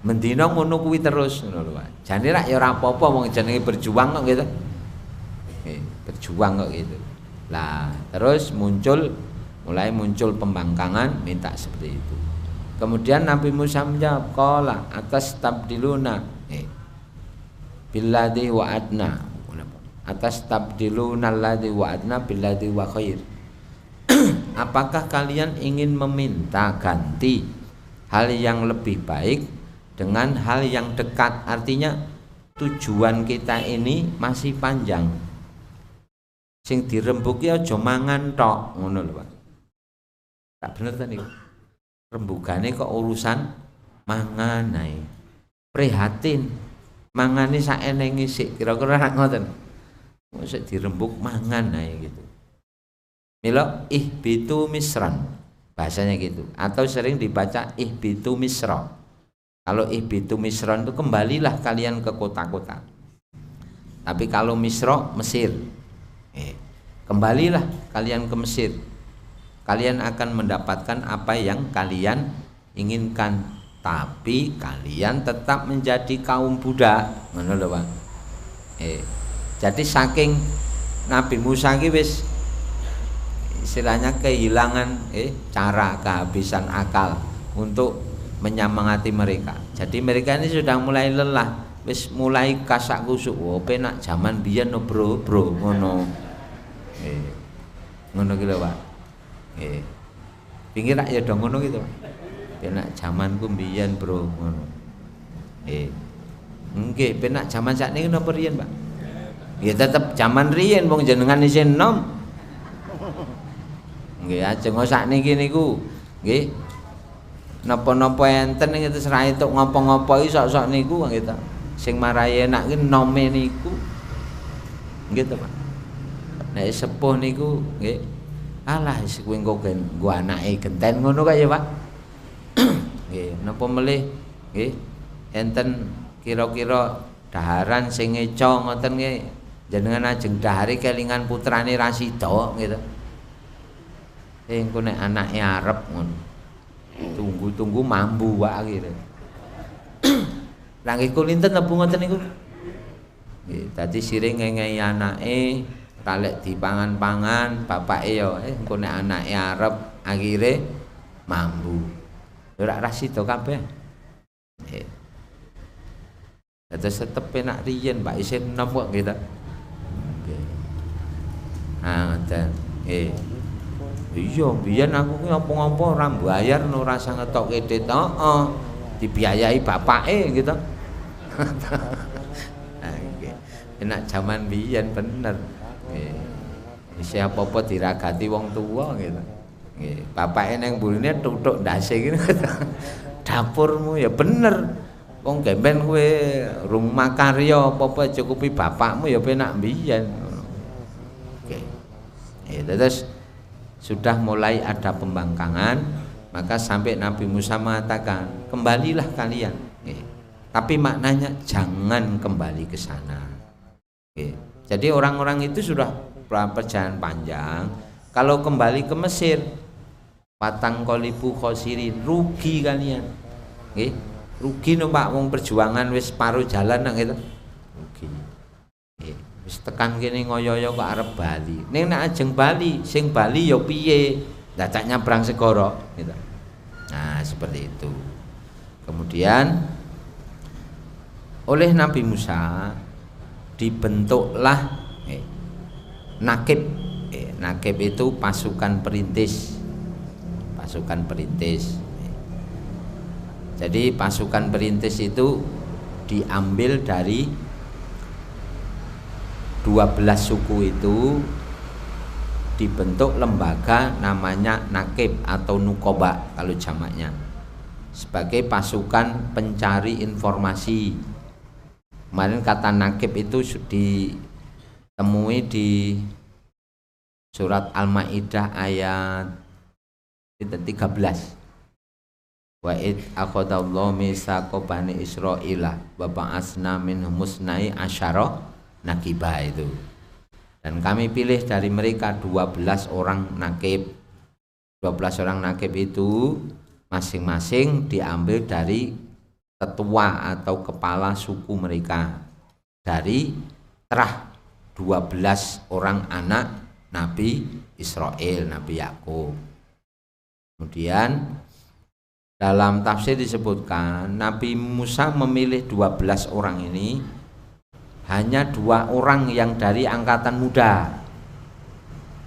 mendina ngono kuwi terus ngono lho, Pak. Jane rak ya ora apa-apa wong jenenge berjuang kok gitu. Berjuang kok gitu. Lah, terus mulai muncul pembangkangan minta seperti itu. Kemudian Nabi Musa menjawab, qala atas tabdiluna billadhi wa adna. Atas tabdiluna alladhi wa adna billadhi wa khair. Apakah kalian ingin meminta ganti hal yang lebih baik dengan hal yang dekat? Artinya tujuan kita ini masih panjang. Sing dirembuki aja mangan tok, ngono lho, Pak. Tak bener ta niku. Rembugane kok urusan mangan ae. Prihatin. Mangane sak enenge sik, kira-kira rak ngoten. Mosok dirembuk mangan ae gitu. Mila ihbitu misran, bahasanya gitu, atau sering dibaca ihbitu misra. Kalau ihbitu misran itu kembalilah kalian ke kota-kota. Tapi kalau misra Mesir, kembalilah kalian ke Mesir. Kalian akan mendapatkan apa yang kalian inginkan, tapi kalian tetap menjadi kaum budak, ngono lho, Pak. Jadi saking Nabi Musa ki wis istilahnya kehilangan cara, kehabisan akal untuk menyemangati mereka. Jadi mereka ini sudah mulai lelah, wis mulai kasak kusuk. Oh, penak zaman biyen no bro ngono. Ngono ki lho, Pak. Pinggir rak ya do ngono gitu. Penak zamanku biyen, Bro, ngono. Nggih, penak zaman sakniki napa riyen, Pak? Ya tetep zaman riyen wong jenengan isih enom. Nggih, ajeng sakniki niku nggih. Napa-napa enten ing terus ra entuk ngopo-ngopo iki sok-sok niku nggih ta. Sing marahi enak ki nome niku. Nggih to, Pak. Nek sepuh niku nggih alah wis kowe nggo anake genten ngono kok ya Pak. Nggih, napa melih nggih enten kira-kira daharan sing ngeco ngoten nggih jenengan ajeng dahari kelingan putrane Rasida gitu. Engko nek anake arep ngono. Tunggu-tunggu mambu wae gitu. Lah nggih kulinten napa ngoten niku? Nggih, dadi sire ngengehi anake talek dipangan-pangan bapake ya engko nek anake arep akhire mambu. Ora Rasida kabeh. Nggih. Dados tetep enak riyen Pak isih enom kok gitu. Nggih. Ah, ngoten. Nggih. Iya, biyen aku ki apa-apa ora mbayar ora usah ngetokke dit. Heeh. Dibiayai bapake gitu. Nah, nggih. Enak jaman biyen bener. Nggih. Isih apa-apa diragati wong tuwa gitu. Nggih. Bapake nang mburine tutuk ndase gitu. Dapurmu ya bener. Wong gemben kowe rumah karya apa-apa cukupi bapakmu ya penak mbiyen. Oke. Terus sudah mulai ada pembangkangan, maka sampai Nabi Musa mengatakan, "Kembalilah kalian." Tapi maknanya jangan kembali ke sana. Jadi orang-orang itu sudah perjalanan panjang. Kalau kembali ke Mesir, patang kolibu khosirin, rugi kalian. Rugi no Pak, wong perjuangan wis paruh jalan nang itu. Rugi. Wis tekan kene ngoyo-yo kok arep bali. Ning nek ajeng bali, sing bali ya piye? Dadak nyabrang segara gitu. Nah, seperti itu. Kemudian oleh Nabi Musa dibentuklah nakib. Nakib itu pasukan perintis. Pasukan perintis. Jadi pasukan perintis itu diambil dari 12 suku itu dibentuk lembaga namanya nakib atau nukoba kalau jamaknya sebagai pasukan pencari informasi. Kemarin kata nakib itu ditemui di surat Al-Maidah ayat 13. Wa id akhadallahu mitsaqa bani Israila wa ba'atsna minhum musnai asyara nakibah itu. Dan kami pilih dari mereka 12 orang nakib. 12 orang nakib itu masing-masing diambil dari ketua atau kepala suku mereka. Dari terah 12 orang anak Nabi Israel, Nabi Yakub. Kemudian dalam tafsir disebutkan Nabi Musa memilih 12 orang ini, hanya 2 orang yang dari angkatan muda,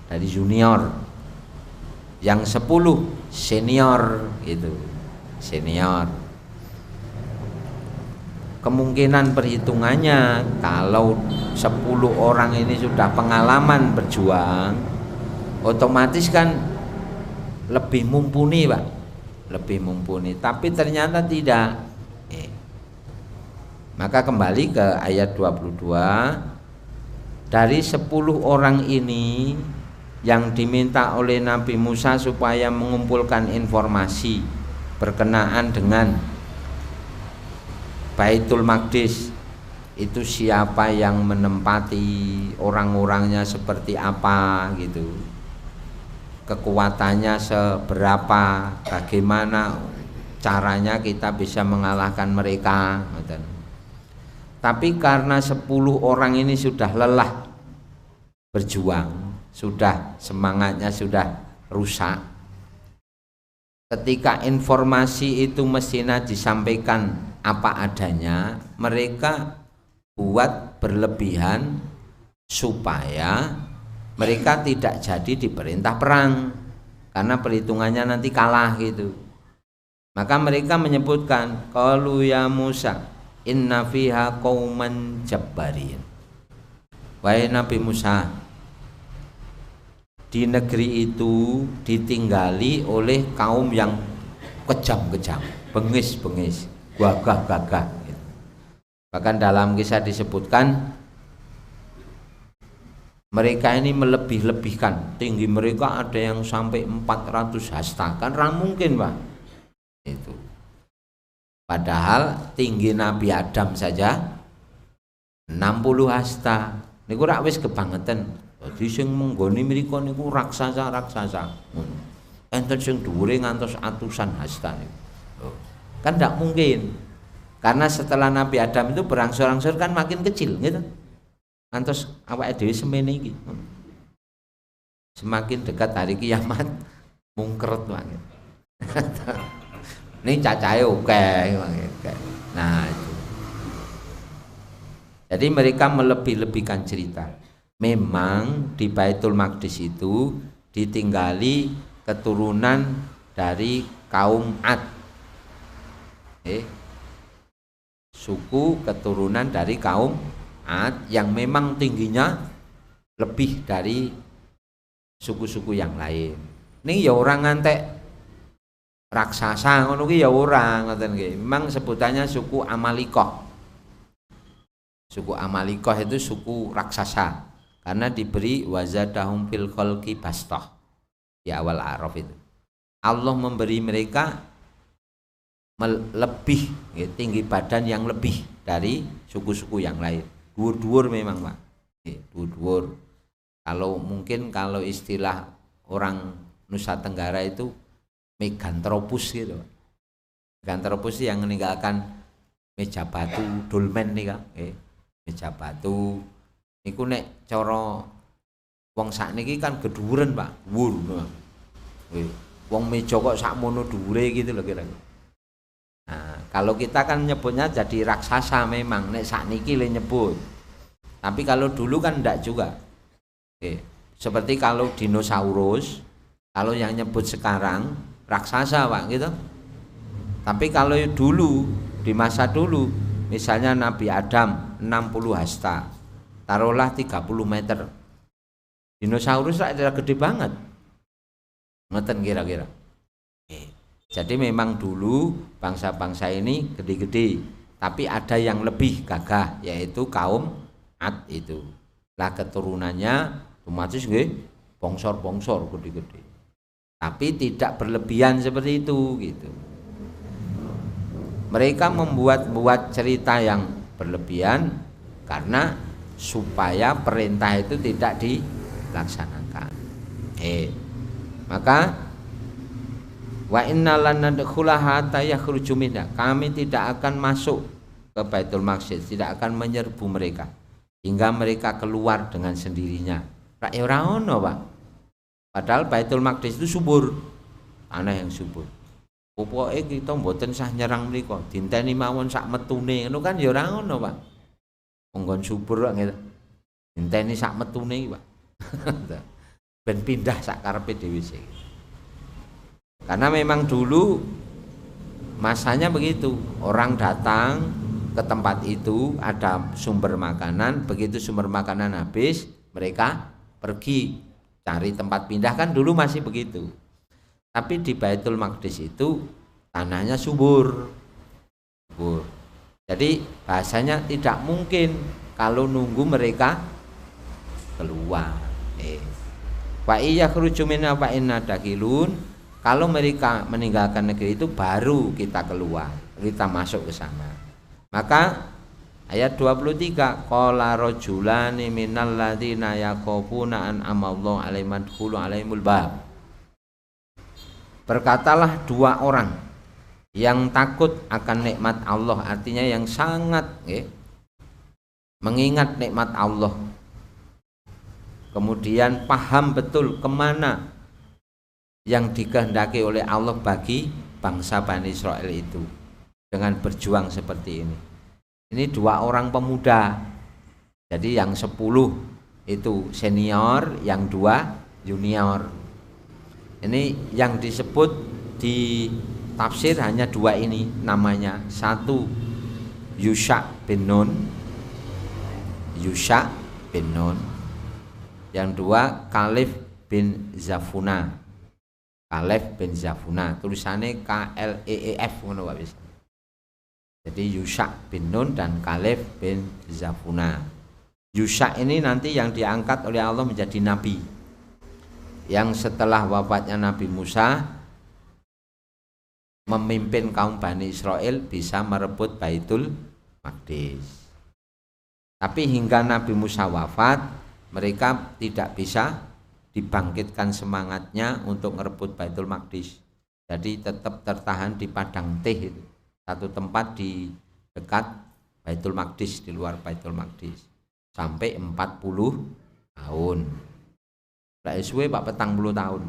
dari junior, yang 10 senior gitu, senior. Kemungkinan perhitungannya kalau 10 orang ini sudah pengalaman berjuang, otomatis kan lebih mumpuni Pak, lebih mumpuni. Tapi ternyata tidak. Maka kembali ke ayat 22, dari 10 orang ini yang diminta oleh Nabi Musa supaya mengumpulkan informasi berkenaan dengan Baitul Maqdis, itu siapa yang menempati, orang-orangnya seperti apa gitu, kekuatannya seberapa, bagaimana caranya kita bisa mengalahkan mereka. Tapi karena 10 orang ini sudah lelah berjuang, sudah semangatnya sudah rusak, ketika informasi itu mestinya disampaikan apa adanya, mereka buat berlebihan supaya mereka tidak jadi diperintah perang karena perhitungannya nanti kalah gitu. Maka mereka menyebutkan, qalu ya Musa inna fiha qauman jabbarin. Wahai Nabi Musa, di negeri itu ditinggali oleh kaum yang kejam-kejam, bengis-bengis, gagah-gagah gitu. Bahkan dalam kisah disebutkan mereka ini melebih-lebihkan. Tinggi mereka ada yang sampai 400 hasta, kan mungkin Pak itu. Padahal tinggi Nabi Adam saja 60 hasta. Niku rak wis kebangetan. Dadi sing menggoni mriku niku raksasa. Enten sing dhuwure ngantos atusan hasta niku. Kan tidak mungkin. Karena setelah Nabi Adam itu berangsur-angsur kan makin kecil gitu. Ngantos awake dhewe semene iki. Semakin dekat hari kiamat mungkeret banget. Ini cacahe oke. Nah, itu. Jadi mereka melebih-lebihkan cerita. Memang di Baitul Maqdis itu ditinggali keturunan dari kaum Ad. Suku keturunan dari kaum Ad yang memang tingginya lebih dari suku-suku yang lain. Ini ya orang ngantek raksasa ngono ki ya ora ngoten nggih. Memang sebutannya suku Amalikoh. Suku Amalikoh itu suku raksasa karena diberi wazadahum fil khalqi bastah di awal Araf itu. Allah memberi mereka lebih ya, tinggi badan yang lebih dari suku-suku yang lain. Dhuwur-dhuwur memang Pak. Dhuwur-dhuwur. Kalau istilah orang Nusa Tenggara itu Meganthropus gitu. Meganthropus yang meninggalkan meja batu dolmen nih Kak. Meja batu niku nek cara wong sakniki kan gedhuwuren Pak. Dhuwur. Wong meja kok sakmono dhuwure gitu loh kira-kira. Nah, kalau kita kan nyebutnya jadi raksasa memang nek sakniki le nyebut. Tapi kalau dulu kan enggak juga. Seperti kalau dinosaurus, kalau yang nyebut sekarang raksasa Pak gitu. Tapi kalau dulu di masa dulu misalnya Nabi Adam 60 hasta. Taruhlah 30 meter. Dinosaurus ada gede banget. Ngeten kira-kira. Jadi memang dulu bangsa-bangsa ini gede-gede, tapi ada yang lebih gagah yaitu kaum Ad itu. Lah keturunannya otomatis nggih bongsor-bongsor gede-gede. Tapi tidak berlebihan seperti itu gitu. Mereka membuat cerita yang berlebihan karena supaya perintah itu tidak dilaksanakan. Maka wa inna lan nadkhulaha hatta yakhruju minha. Kami tidak akan masuk ke Baitul Maqdis, tidak akan menyerbu mereka hingga mereka keluar dengan sendirinya. Rak ora ono, Pak. Padahal Baitul Maqdis itu subur. Tanah yang subur. Pokoke kita mboten sah nyerang mriku, dinteni mawon sak metune ngono kan ya ora ono, Pak. Monggon subur kok ngene. Dinteni sak metune iki, Pak. Ben pindah sak karepe dhewe sik. Karena memang dulu masanya begitu, orang datang ke tempat itu ada sumber makanan, begitu sumber makanan habis mereka pergi cari tempat pindah, kan dulu masih begitu. Tapi di Baitul Maqdis itu tanahnya subur. Jadi bahasanya tidak mungkin kalau nunggu mereka keluar. Wa iya khruju minna fa inna dakilun. Kalau mereka meninggalkan negeri itu baru kita keluar, kita masuk ke sana. Maka ayat 23 qala rajulani minal ladzina yaqafuna an amallahu alaihim madkhulu alaihimul bab. Berkatalah dua orang yang takut akan nikmat Allah, artinya yang sangat mengingat nikmat Allah, kemudian paham betul kemana yang dikehendaki oleh Allah bagi bangsa Bani Israel itu dengan berjuang seperti ini. Ini dua orang pemuda. Jadi yang 10 itu senior, yang 2 junior. Ini yang disebut di tafsir hanya 2 ini namanya. Satu Yusha bin Nun. Yang 2 Kalif bin Zafuna. Kalef bin Zafuna, tulisannya KLEEF ngono Pak bisa. Jadi Yusha bin Nun dan Kalef bin Zafuna. Yusha ini nanti yang diangkat oleh Allah menjadi nabi, yang setelah wafatnya Nabi Musa memimpin kaum Bani Israel bisa merebut Baitul Maqdis. Tapi hingga Nabi Musa wafat, mereka tidak bisa dibangkitkan semangatnya untuk merebut Baitul Maqdis. Jadi tetap tertahan di Padang Teh, satu tempat di dekat Baitul Maqdis, di luar Baitul Maqdis, sampai 40 tahun. Lah suwe Pak 40 tahun.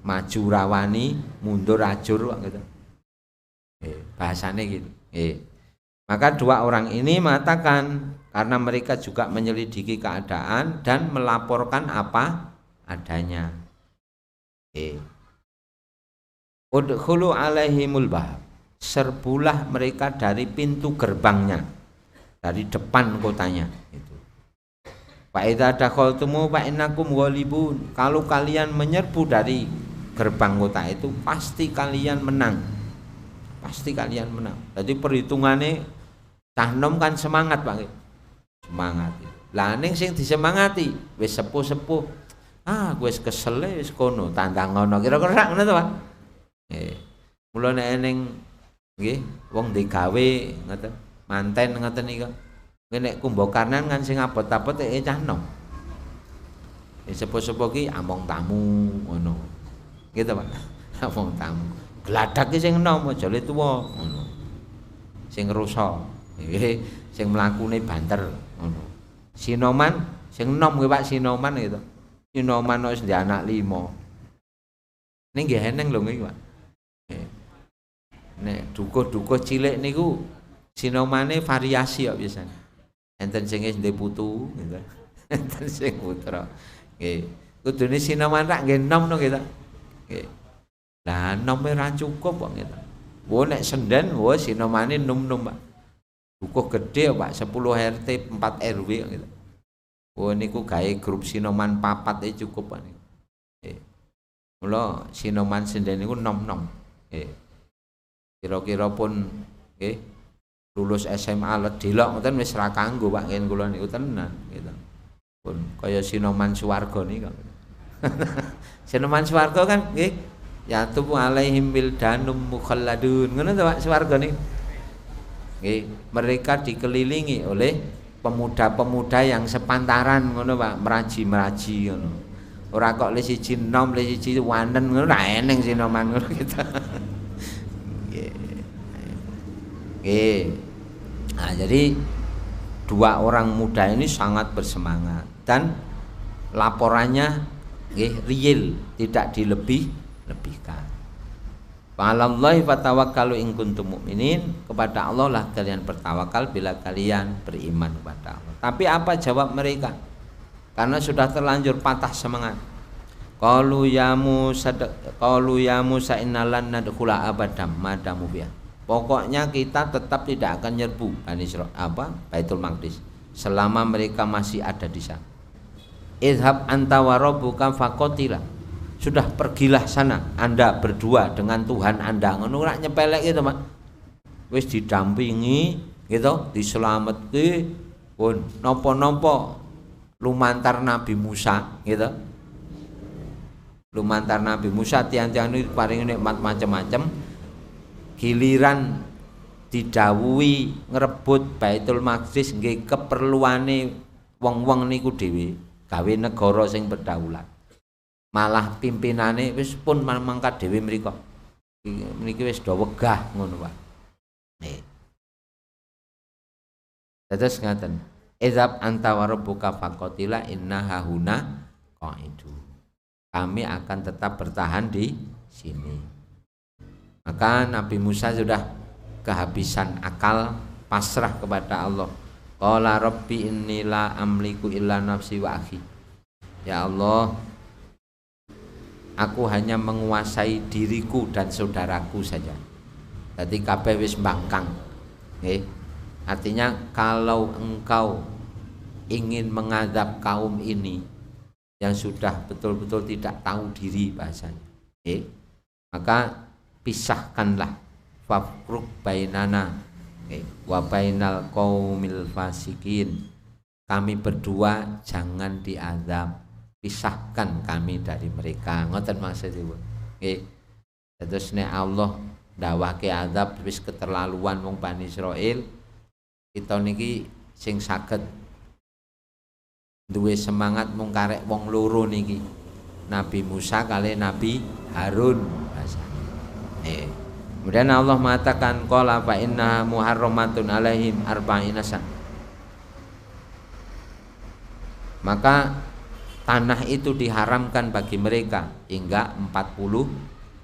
Maju rawani, mundur ajur gitu. Bahasanya gitu. Maka dua orang ini mengatakan karena mereka juga menyelidiki keadaan dan melaporkan apa adanya. Udkhulu alaihimul bab. Serbulah mereka dari pintu gerbangnya, dari depan kotanya itu. Fa idza dakhaltumu fa innakum ghalibun. Kalau kalian menyerbu dari gerbang kota itu pasti kalian menang. Pasti kalian menang. Jadi perhitungannya cah nom kan semangat, Pak. Semangat. Lah ning sing disemangati wis sepuh-sepuh. Ah, wis kesel wis kono, tandang ngono. Kira-kira ngono to, Pak? Mula nek ning nggih wong digawe ngoten, manten ngoten niku. Nek Kumbakarnan kan sing abot-abot cah nom. Sepuh-sepuh ki among tamu ngono. Gitu, Pak. Among tamu. Gladak ki sing enom aja le tuwa ngono. Sing rusa, sing mlakune banter ngono. Sinoman sing enom kuwi Pak, Sinoman gitu. Sinoman wis ndek anak 5. Ning nggih eneng lho iki Pak. Nek dukuh-dukuh cilik niku sinomane variasi kok biasane. Enten sing wis ndek putu gitu. Enten sing putra. Nggih. Kudune sinoman rak nggih enom no gitu. Nggih. Lah nom ora cukup kok gitu. Wo nek senden wo sinomane num-num Pak. Dukuh gede Pak, 10 RT 4 RW gitu. Wo niku gawe grup sinoman 4 cukup Pak niku. Nggih. Mula sinoman senden niku nom-nom. Nggih. Kira-kira pun nggih lulus SMA ledilok ngoten wis ra kanggo Pak yen kula niku tenan gitu. Pun kaya sinoman swarga niku. Sinoman swarga kan nggih ya tubu alaihim bildanum mukhalladun. Ngono to Pak swarga niku. Nggih, mereka dikelilingi oleh pemuda-pemuda yang sepantaran ngono Pak, meraji-meraji ngono. Ora kok le siji nom, le siji wanen ngono ra eneng sinoman ngono gitu. Nah, jadi dua orang muda ini sangat bersemangat dan laporannya real, tidak dilebih-lebihkan. Fa'alallahi fatawakkalu in kuntum mu'minin, kepada Allah lah kalian bertawakal bila kalian beriman kepada Allah. Tapi apa jawab mereka? Karena sudah terlanjur patah semangat. Qalu ya Musa innalan nadkhula abadam madamu biha. Pokoknya kita tetap tidak akan nyerbu Baitul Maqdis selama mereka masih ada di sana. Idhab anta wa rabbuka faqatila. Sudah pergilah sana Anda berdua dengan Tuhan Anda. Ngono ora nyepelek gitu, Mas. Wis didampingi gitu, diselametke pun napa-napa lumantar Nabi Musa gitu. Lumantar Nabi Musa tiang-tiang ini paring nikmat macam-macam. Giliran didhawuhi ngrebut Baitul Maqdis nggih keperluane wong-wong niku dhewe gawe negara sing berdaulat. Malah pimpinane wis pun mangkat dhewe mriku. Niki wis do wegah ngono Pak. Nih. Terus ngaten. Izab anta wa rabbuka faqatila inna hahuna qaidu. Kami akan tetap bertahan di sini. Maka Nabi Musa sudah kehabisan akal, pasrah kepada Allah. Qala rabbi inni la amliku illa nafsi wa akhi. Ya Allah, aku hanya menguasai diriku dan saudaraku saja. Jadi kabeh wis mbangkang. Nggih. Artinya kalau engkau ingin mengadab kaum ini yang sudah betul-betul tidak tahu diri bahasanya, maka pisahkanlah fafruq bainana wa bainal qaumil fasikin. kami berdua jangan diazab, pisahkan kami dari mereka. Ngoten maksudipun. Nggih. Terus nek Allah ndawake azab wis keterlaluan wong Bani Israil, kita niki sing saged duwe semangat mung karek wong loro niki. Nabi Musa kali Nabi Harun. Kemudian Allah mengatakan qala fa inna muharramatun alaihim arba'ina san. Maka tanah itu diharamkan bagi mereka hingga 40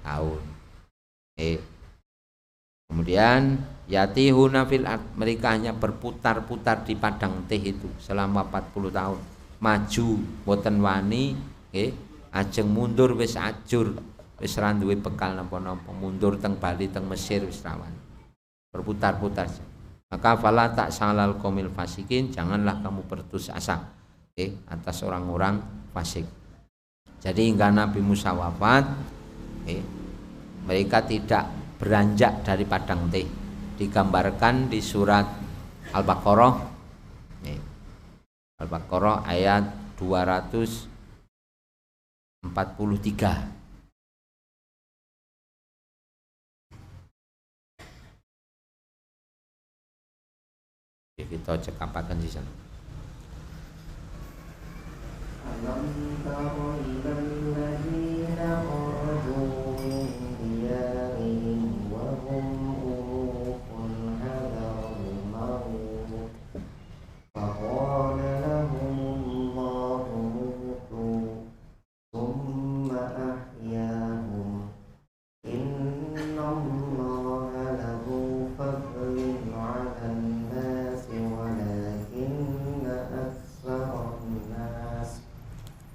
tahun. Kemudian yatihuna fil ard, mereka hanya berputar-putar di padang teh itu selama 40 tahun. Maju boten wani, ajeng mundur wis ajur, wis ra duwe bekal napa-napa, mundur teng Bali teng Mesir wis rawan. Berputar-putar. Maka fala tak salal qaumil fasikin, janganlah kamu berputus asa atas orang-orang fasik. Jadi hingga Nabi Musa wafat, mereka tidak beranjak dari padang teh. Digambarkan di surat Al-Baqarah, Al-Baqarah ayat 243. Kita cekapaken di sana. Alam tara ilal ladzina kharaju min diyarihim wa hum ulufun hadaral maut faqala lahumullahu mutu thumma ahyahum innallaha lahu fadlun 'alan nasi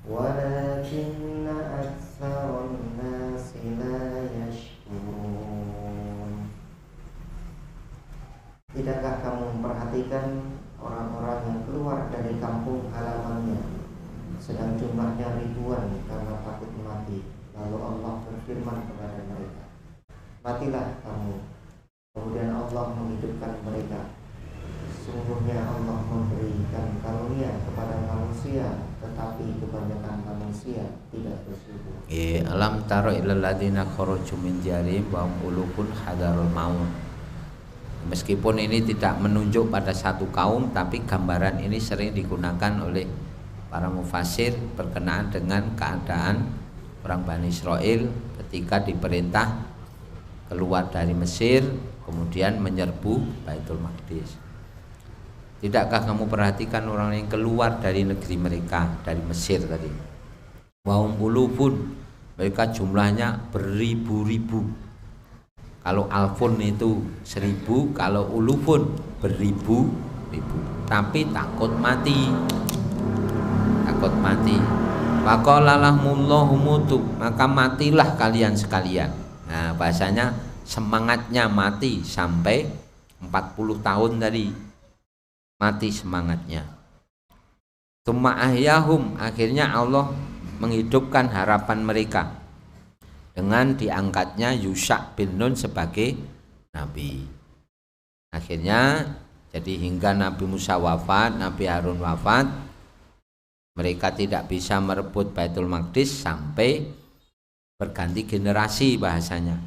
walakinna aktsaran nasi la yashkurun. Tidakkah kamu memperhatikan orang-orang yang keluar dari kampung halamannya, sedang jumlahnya ribuan karena takut mati. Lalu Allah berfirman kepada mereka, matilah kamu. Kemudian Allah menghidupkan mereka. Sungguhnya Allah memberikan karunia kepada manusia, tetapi kebanyakan manusia tidak bersyukur. Alam taro ilal ladzina kharaju min diyarihim wa hum ulufun hadarul maut. Meskipun ini tidak menunjuk pada satu kaum, tapi gambaran ini sering digunakan oleh para mufasir berkenaan dengan keadaan orang Bani Israil ketika diperintah keluar dari Mesir, kemudian menyerbu Baitul Maqdis. Tidakkah kamu perhatikan orang yang keluar dari negeri mereka, dari Mesir tadi? Wahum ulufun, mereka jumlahnya beribu-ribu. Kalau alfun itu 1000, kalau ulufun beribu-ribu. Tapi takut mati. Takut mati. Faqala lahumullahu mutu, maka matilah kalian sekalian. Nah, bahasanya semangatnya mati sampai 40 tahun tadi. Mati semangatnya. Tsumma ahyahum, akhirnya Allah menghidupkan harapan mereka dengan diangkatnya Yusha bin Nun sebagai nabi. Akhirnya jadi hingga Nabi Musa wafat, Nabi Harun wafat, mereka tidak bisa merebut Baitul Maqdis sampai berganti generasi bahasanya.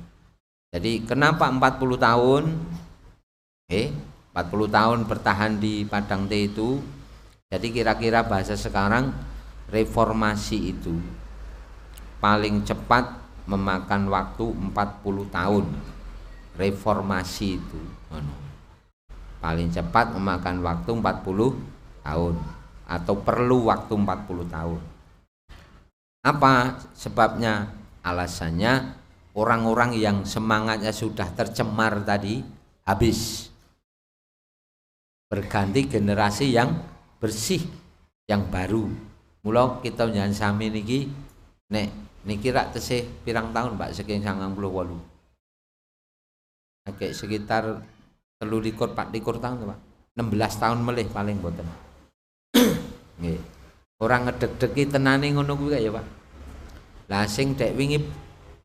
Jadi kenapa 40 tahun? 40 tahun bertahan di padang teh itu. Jadi kira-kira bahasa sekarang, reformasi itu paling cepat memakan waktu 40 tahun. Reformasi itu paling cepat memakan waktu 40 tahun atau perlu waktu 40 tahun. Apa sebabnya? Alasannya orang-orang yang semangatnya sudah tercemar tadi habis, berganti generasi yang bersih, yang baru. Mula kita jangan sami niki nek niki rak tesih pirang tahun Pak saking 98. Agak sekitar 23-24 tahun Pak. 16 tahun melih paling boten. Nggih. Ora ngedeg-degi tenane ngono kuwi ya Pak. Lah sing dek wingi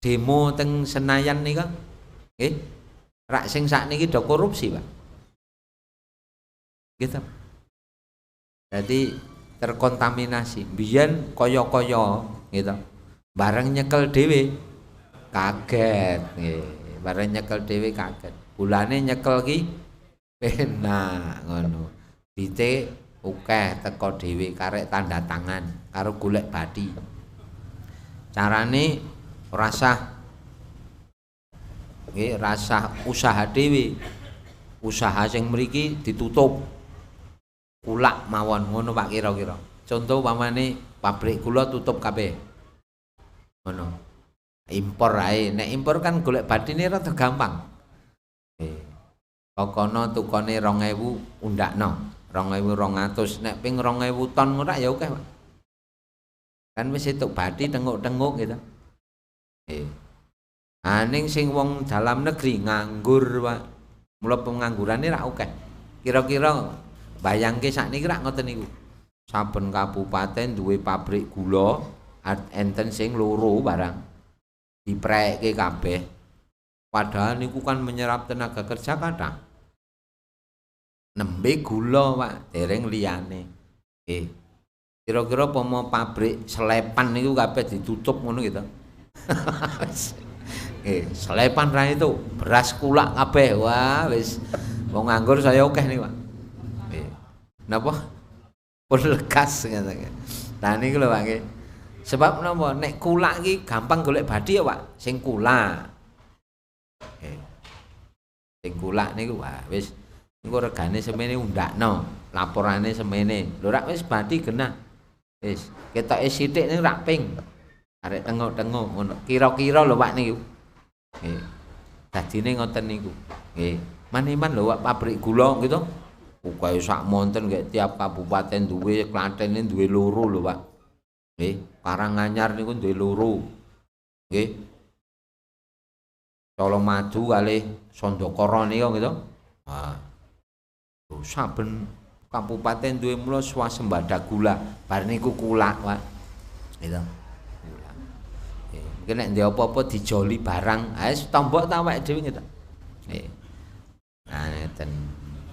demo teng Senayan nika nggih. Rak sing sakniki do korupsi Pak. Gitu. Jadi terkontaminasi. Biyen kaya-kaya gitu. Bareng nyekel dhewe kaget nggih. Bareng nyekel dhewe kaget. Bulane nyekel ki penak ngono. Dite akeh teko dhewe karek tanda tangan karo golek bathi. Carane rasah nggih, rasah usaha dhewe. Usaha sing mriki ditutup. Kulak mawon ngono Pak kira-kira. Contoh umpamane pabrik gula tutup kabeh. Ngono. Impor ae. Nek impor kan golek bathine rada gampang. Pokono tukone 2000 undakno. 2200 nek ping 2000 ton ngono ya akeh, Pak. Kan wis entuk bathi tenguk-tenguk gitu. Ning sing wong dalam negeri nganggur, Pak. Mula penganggurane ra akeh. Kira-kira bayangke sakniki rak ngoten niku. Saben kabupaten duwe pabrik gula, enten sing loro barang. Diprekke kabeh. Padahal niku kan menyerap tenaga kerja kathah. Nembe gula, Pak, dereng liyane. Kira-kira pomo pabrik selepan niku kabeh ditutup ngono gitu. Selepan ra itu beras kulak kabeh. Wah, wis wong nganggur saya akeh nih, Pak. Napa? Pun lekas ngene. Nah niku lho Pak nggih. Sebab napa nek kulak iki gampang golek bathi ya, Pak. Sing kulak. Sing kulak niku wah wis niku regane semene undakno, laporane semene. Lho rak wis bathi genah. Wis ketoke sithik niku rak ping. Arek tengok-tengok ngono. Kira-kira lho Pak niku. Nggih. Dadine ngoten niku. Nggih. Man-man lho Pak pabrik gula gitu. Pokoke sak monten nggih tiap kabupaten duwe, Klaten duwe loro lho, Pak. Nggih, Karanganyar niku duwe loro. Nggih. Colomadu kalih Sondokoro niku gitu. Wah. Saben kabupaten duwe mula swasembada gula. Bar niku kulak, Pak. Gitu. Gula. Mungkin nek ndek apa-apa dijoli barang, wis tombok ta awake dhewe gitu. Nggih. Nah, ngeten.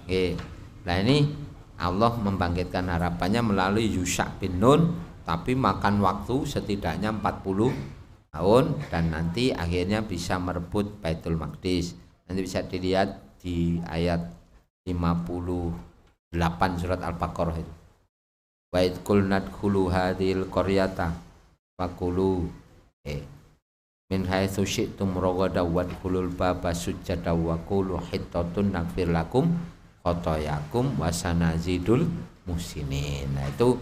Nggih. Nah ini Allah membangkitkan harapannya melalui Yusha' bin Nun, tapi makan waktu setidaknya 40 tahun dan nanti akhirnya bisa merebut Baitul Maqdis. Nanti bisa dilihat di ayat 58 surat Al-Baqarah itu. Wa id qulna dkhulu hadhil qaryata faqulu min haitsu syi'tum raghadan wadkhulul baba sujjada wa qulu hittatun naghfir lakum khotoyakum wasanazidul musinin. Nah itu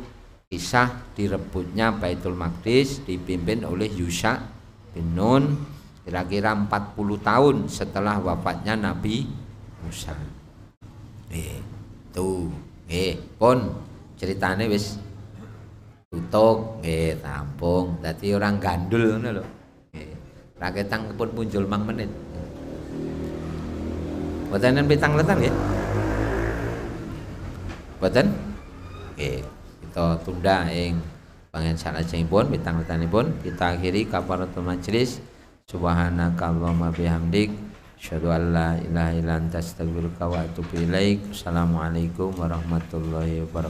kisah direbutnya Baitul Maqdis dipimpin oleh Yusha' bin Nun kira-kira 40 tahun setelah wafatnya Nabi Musa. Pun ceritane wis tutup, tampung. Dadi orang gandul ngono lho. Raketang pun muncul 5 menit. Boten pitang letan nggih. Boten? Kita tunda ing pangen salajengipun pitang letanipun kita akhiri kafaratul majelis. Subhanakallahumma bihamdik asyhadu an la ilaha illa anta astaghfiruka wa atubu ilaik. Assalamualaikum warahmatullahi wabarakatuh.